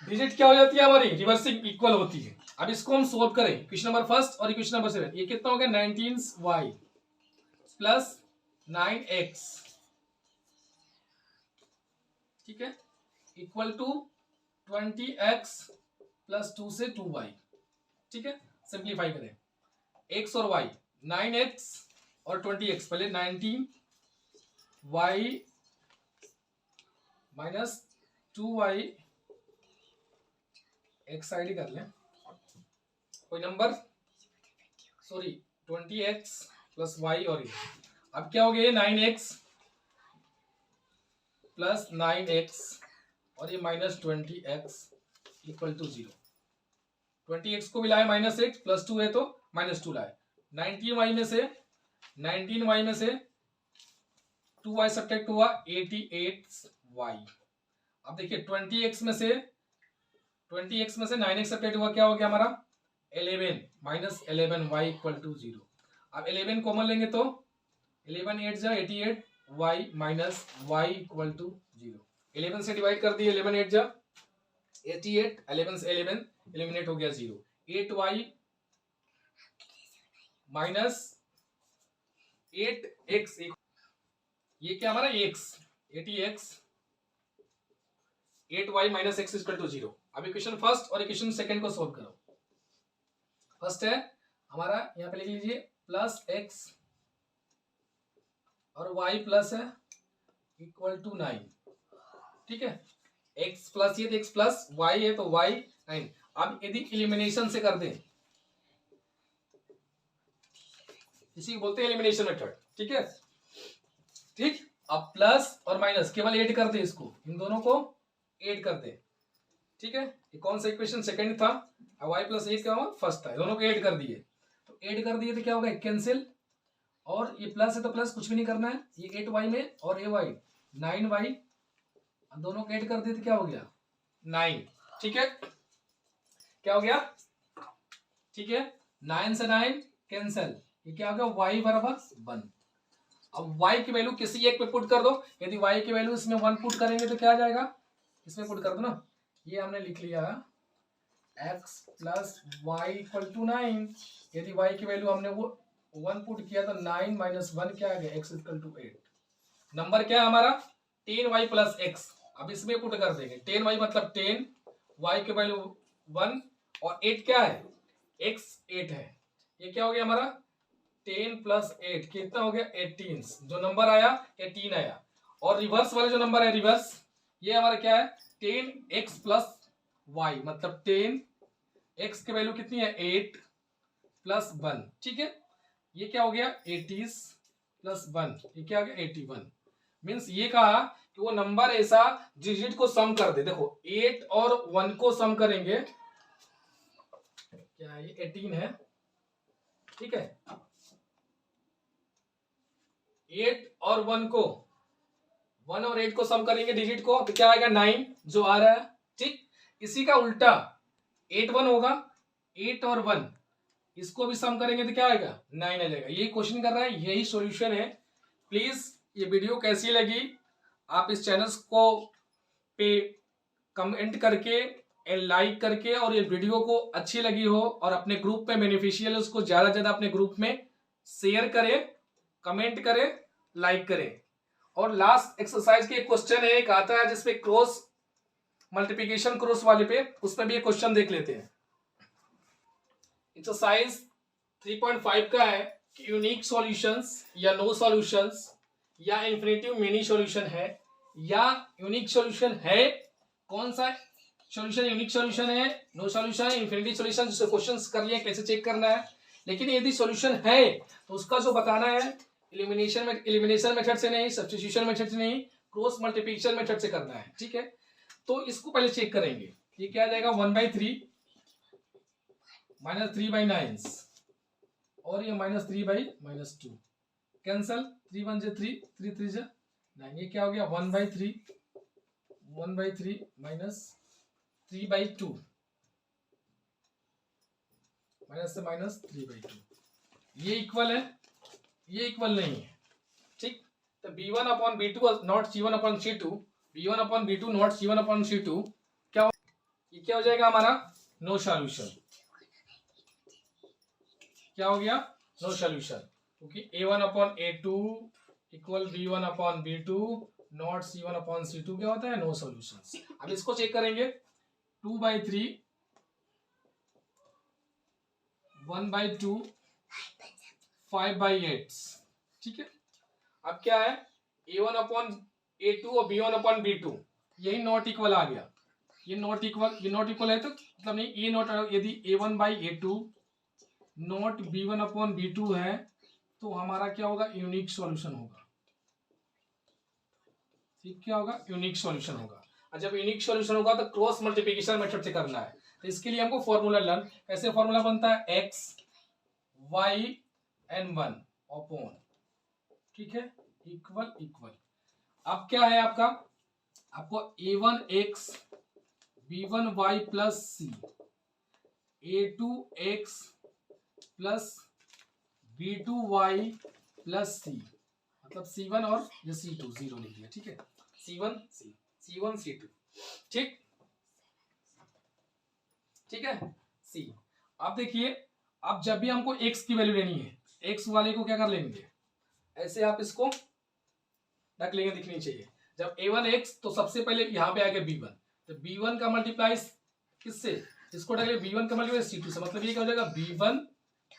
डिजिट क्या हो जाती है हमारी, रिवर्सिंग इक्वल होती है। अब इसको हम सोल्व करें, क्वेश्चन नंबर फर्स्ट और क्वेश्चन नंबर 7, ये कितना हो गया 19y प्लस 9x, ठीक है, इक्वल टू 20x प्लस 2 से 2y, ठीक है, सिंप्लीफाई करें x और y, 9x और 20x, पहले 19y minus 2y, x side ही कर लें कोई number, sorry 20x plus y, और ये अब क्या हो गया 9x प्लस 9x और ये minus 20x equal to 0, 20x को भी लाए माइनस x प्लस 2 है तो माइनस 2 लाए, 19y में से 2y सब्ट्रैक्ट हुआ 88y। अब देखिए 20x में से 9x सब्ट्रैक्ट हुआ, क्या हो गया हमारा 11 माइनस 11y इक्वल टू 0। अब 11 कॉमन लेंगे तो 11 8 जा 88 y minus y equal to 0, 11 से डिवाइड कर दिए, 11 8 जा 88, 11 से 11 एलिमिनेट हो गया 0, 8y माइनस 8x, ये क्या हमारा x 80x, 8y minus x equal to 0। अब इक्वेशन फर्स्ट और इक्वेशन सेकंड को सोल्व करो। फर्स्ट है हमारा, यहाँ पे लिख लीजिए प्लस x और y प्लस है इक्वल टू 9, ठीक है, x प्लस, ये तो x प्लस y है तो y 9। अब यदि एलिमिनेशन से कर दें, इसी को बोलते हैं एलिमिनेशन मेथड, ठीक है, ठीक। अब प्लस और माइनस केवल ऐड कर दे, इसको इन दोनों को ऐड कर दे, ठीक है, ये कौन सा इक्वेशन सेकंड था, y प्लस ए क्या हुआ फर्स्ट था, दोनों को ऐड कर दिए, तो ऐड कर दिए तो क्या होगा कैंसिल, और ये प्लस है तो प्लस कुछ भी नहीं करना है, ये 8y में और ये y 9y, दोनों को ऐड कर दिए तो क्या हो गया 9, ठीक है, क्या हो गया, ठीक है, 9 से 9 कैंसिल, ये क्या हो गया y बराबर 1। अब y की वैल्यू किसी एक पे पुट कर दो, यदि y की वैल्यू इसमें 1 पुट करेंगे तो क्या आ जाएगा, इसमें पुट कर दो ना, ये हमने लिख लिया x plus y equal to 9, यदि y की वैल्यू हमने वो 1 पुट किया तो 9 माइनस 1 क्या आ गया x इक्वल टू 8, नंबर क्या है हमारा 10y प्लस x। अब इसमें पुट कर देंगे 10y मतलब 10, y की वैल्यू 1 और 8 क्या है x 8 है, ये क्या हो गया हमारा 10 प्लस 8 कितना हो गया 18, जो नंबर आया 18 आया। और रिवर्स वाले जो नंबर है रिवर्स, ये हमारा क्या है 10x प्लस y, मतलब 10x की वैल्यू कितनी है 8 प्लस 1, ठीक है, ये क्या हो गया 80 प्लस 1, ये क्या हो गया 81। मीन्स ये कहा कि वो नंबर ऐसा डिजिट को सम कर दे, देखो 8 और 1 को सम करेंगे, क्या ये 18 है, ठीक है, 8 और 1 को 1 और 8 को सम करेंगे डिजिट को तो क्या आएगा 9 जो आ रहा है, ठीक। इसी का उल्टा 8 1 होगा, 8 और 1 इसको भी सम करेंगे तो क्या आएगा 9 आ जाएगा। यही क्वेश्चन कर रहा है, यही सॉल्यूशन है। प्लीज ये वीडियो कैसी लगी आप इस चैनल को पे कमेंट करके एंड लाइक करके, और ये वीडियो को अच्छी लगी हो और अपने ग्रुप में बेनिफिशियल है उसको ज्यादा ज्यादा अपने ग्रुप में शेयर करें, कमेंट करें, लाइक करें। और लास्ट एक्सरसाइज के क्वेश्चन है एक आता है जिसपे क्रॉस मल्टीप्लिकेशन क्रॉस वाले पे, उस पर भी एक क्वेश्चन देख लेते हैं। एक्सरसाइज 3.5 का है कि यूनिक सॉल्यूशंस या नो सॉल्यूशंस या इन्फिनिटिव मेनी सॉल्यूशन है या यूनिक सॉल्यूशन है, कौन सा सॉल्यूशन यूनिक सॉल्यूशन है, नो सॉल्यूशन है, इन्फिनिटिव सॉल्यूशन, जिससे क्वेश्चंस कर लिए कैसे चेक करना है। लेकिन यदि सॉल्यूशन है तो उसका जो बताना है एलिमिनेशन मेथड से नहीं, सब्स्टिट्यूशन मेथड से नहीं, क्रॉस मल्टीप्लिकेशन मेथड से करना है, ठीक है। तो इसको पहले चेक करेंगे ये क्या आ जाएगा 1/3 -3/9 और ये -3/-2 कैंसल 3 1 जा 3 3 3 जा 9। ये क्या हो गया 1/3 -3/2 माइनस से -3/2 ये इक्वल है, ये इक्वल नहीं है। ठीक, तो b1/b2 not c1/c2 b1/b2 not c1/c2 क्या हो, ये क्या हो जाएगा हमारा नो सॉल्यूशन। क्या हो गया नो सॉल्यूशन, क्योंकि a1/a2 equal b1/b2 not c1/c2 क्या होता है नो सॉल्यूशन। अब इसको चेक करेंगे 2/3 1/2 5/8। ठीक है, अब क्या है a1/a2 और b1/b2 यही नॉट इक्वल आ गया। ये नॉट इक्वल है तो मतलब नहीं, ये नॉट यदि a1/a2 नॉट b1/b2 है तो हमारा क्या होगा यूनिक सॉल्यूशन होगा। ठीक, क्या होगा यूनिक सॉल्यूशन होगा। और जब यूनिक सॉल्यूशन होगा तो क्रॉस मल्टीप्लिकेशन मेथड से करना है। तो इसके लिए हमको फॉर्मूला लर्न, कैसे फॉर्मूला बनता है x y n 1 अपॉन, ठीक है, इक्वल। अब क्या है आपका, आपको a1x b1y plus c a2x plus b2y plus c मतलब c1 और ये c2 जीरो लिख दिया। ठीक है, c1 c2 ठीक है c। अब देखिए, अब जब भी हमको x की वैल्यू लेनी है, x वाले को क्या कर लेंगे, ऐसे आप इसको रख लेंगे, दिखनी चाहिए। जब a1x तो सबसे पहले यहाँ पे आएगा b1, तो b1 का मल्टीप्लाई किससे, इसको रख ले b1 का मल्टीप्लाई c2 से, मतलब ये क्या हो जाएगा b1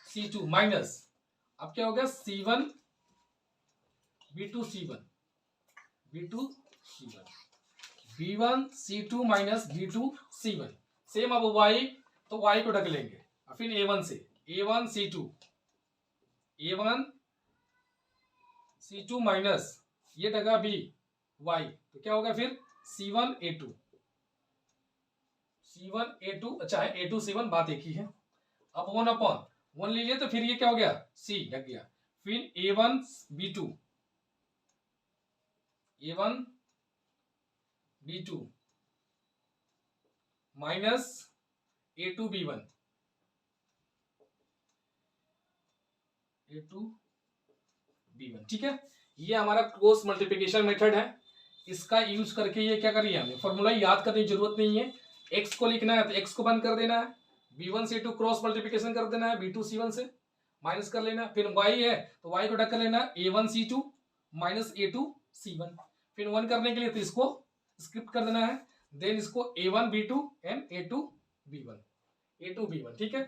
c2 माइनस, अब क्या हो गया c1 b2 c1 b1 c2 minus b2 c1। Same अब y, तो y को ढक लेंगे, और फिर a1 से a1 c2 माइनस ये ढका b y, तो क्या होगा फिर c1 a2 अच्छा है a2 c1 बात एक ही है। अब 1/1 लीजिए तो फिर ये क्या हो गया c ढक गया, फिर a1 b2 minus a2 b1 ठीक है। ये हमारा क्रॉस मल्टीप्लिकेशन मेथड है, इसका यूज करके ये क्या करिए, हमें फॉर्मूला याद करने की जरूरत नहीं है। x को लिखना है तो x को बंद कर देना है, b1 c2 क्रॉस मल्टीप्लिकेशन कर देना है, b2 c1 से माइनस कर लेना, फिर y है तो y को ढक कर लेना a1 c2 minus a2 c1, फिर 1 करने के लिए तो इसको स्क्रिप्ट कर देना है, देन इसको a1 b2 and a2 b1 ठीक है।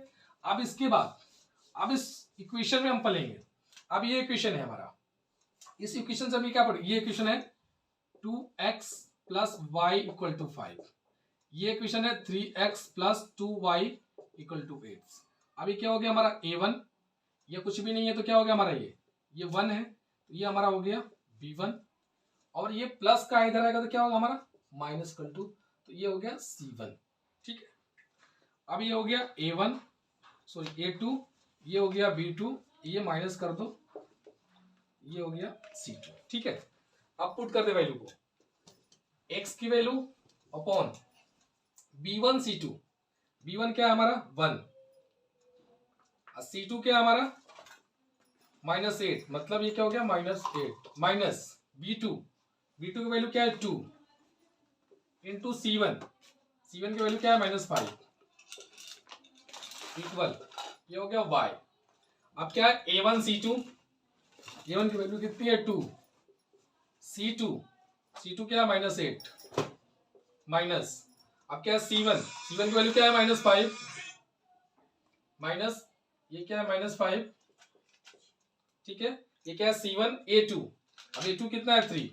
अब इसके बाद अब इस इक्वेशन में हम पढ़ेंगे, अब ये इक्वेशन है हमारा, इस इक्वेशन से हमें क्या पढ़े, ये इक्वेशन है 2x plus y equal to 5, ये इक्वेशन है 3x plus 2y equal to 8। अभी क्या हो गया हमारा a1, ये कुछ भी नहीं है तो क्या हो गया हमारा ये 1 है, तो ये हमारा हो गया b1, और ये प्लस का इधर आएगा तो क्या होगा हमारा माइनस इक्वल टू, तो ये हो गया c1। ठीक है, अब ये हो गया a1 सॉरी a2, ये हो गया b2, ये माइनस कर दो, ये हो गया c2। ठीक है, अब पुट कर दे वैल्यू को, x की value upon b1 c2, b1 क्या है हमारा 1, c2 क्या है हमारा -8, मतलब ये क्या हो गया -8 माइनस b2 की वैल्यू क्या है 2 इंटू c1 की वैल्यू क्या है -5 इक्वल, ये हो गया y। अब क्या है a1 c2 की वैल्यू कितनी है 2, c2 क्या है -8 माइनस, अब क्या है c1 की वैल्यू क्या है -5 माइनस, ये क्या है -5। ठीक है, ये क्या है c1 a2, अब a2 कितना है 3,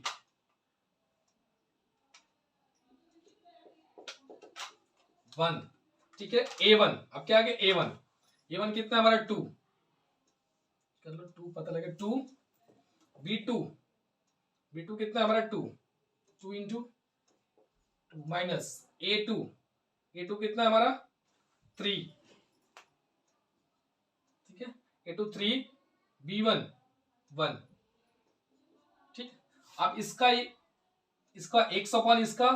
ठीक है a1, अब क्या आ गया a1 कितना है हमारा 2, कर लो 2 पता लगे 2 b2 कितना है हमारा 2 इंटू 2 माइनस a2 A2 कितना है हमारा 3, ठीक है, A2 3, B1 1, ठीक। अब इसका x अपॉन इसका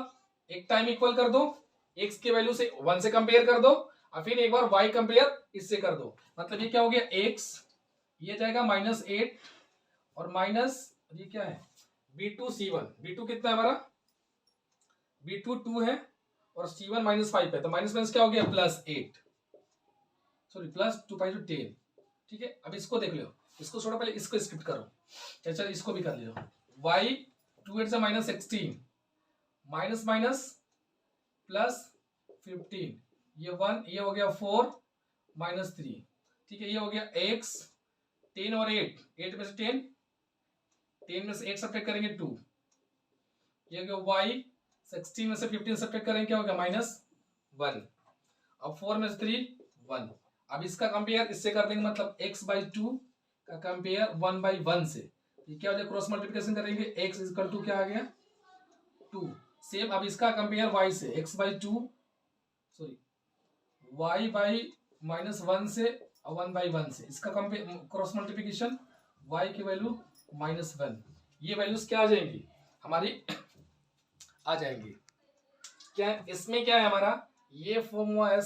एक टाइम इक्वल कर दो, x के वैल्यू से 1 से कंपेयर कर दो और फिर एक बार y कंपेयर इससे कर दो। मतलब ये क्या हो गया x, ये जाएगा -8 और माइनस ये क्या है B2 C1, B2 कितना है हमारा B2 2 है और C1 -5 है, तो माइनस क्या हो गया +8, सॉरी +2 5 10, ठीक है। अब इसको देख लो, इसको छोड़ो, पहले इसको स्किप करो, चलो इसको भी कर लो। y 2 8 से -16 माइनस +15, ये 1, ये हो गया 4 -3, ठीक है। ये हो गया x 10 और 8 में से 10 में से 8 सब्ट्रैक्ट करेंगे 2, ये हो गया y 16 में से 15 सब्ट्रैक्ट करेंगे क्या हो गया -1, अब 4 में से 3 1। अब इसका कंपेयर इससे कर देंगे, मतलब x/2 का कंपेयर 1/1 से, ये क्या हो जाए क्रॉस मल्टीप्लिकेशन करेंगे, x = क्या आ गया 2। सेम अब इसका कंपेयर y से, x/2 सॉरी y/-1 से और 1/1 से, इसका कंपेयर क्रॉस मल्टीप्लिकेशन y की वैल्यू -1, ये वैल्यूज क्या आ जाएंगी हमारी आ जाएंगी। क्या इसमें क्या है हमारा, ये फॉर्म हुआ है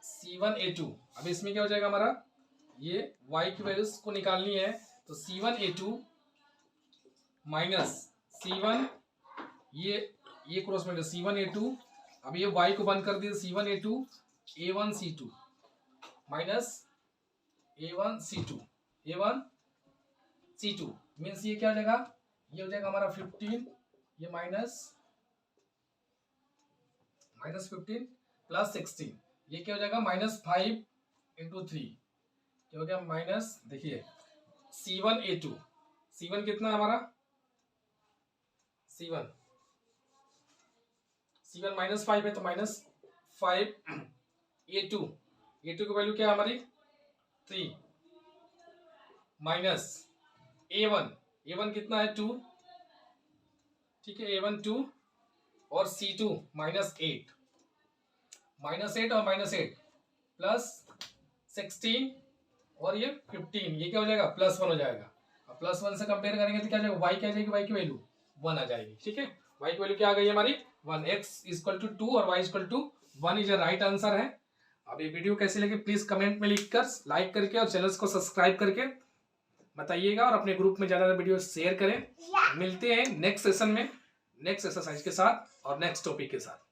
C1A2। अब इसमें क्या हो जाएगा हमारा, ये y की वैल्यूज को निकालनी है, तो C1A2 माइनस C1, ये क्रॉस में C1A2, अब ये y को बंद कर दिया, C1A2 A1C2 minus A1C2 means ये क्या हो जाएगा, ये हो जाएगा हमारा 15, ये माइनस 15 प्लस 16, ये क्या हो जाएगा -5 × 3, क्या हो गया माइनस, देखिए C1A2, C1 कितना है हमारा C1 -5 है, तो -5 A2 की वैल्यू क्या है हमारी 3 माइनस A1 कितना है 2, ठीक है, A1 2 और C2 -8 और -8 प्लस 16 और ये 15, ये क्या हो जाएगा +1 हो जाएगा। अब +1 से कंपेयर करेंगे तो क्या जाएगा, y क्या जाएगी, y की वैल्यू 1 आ जाएगी, ठीक है। y की वैल्यू क्या आ गई हमारी 1, x = 2 और y = 1 इज राइट आंसर है। अब ये वीडियो कैसे लगे प्लीज कमेंट में लिखकर, लाइक करके और चैनल को सब्सक्राइब करके बताइएगा और अपने ग्रुप में ज्यादा वीडियो शेयर करें। मिलते हैं नेक्स्ट सेशन में नेक्स्ट एक्सरसाइज के साथ और नेक्स्ट टॉपिक के साथ।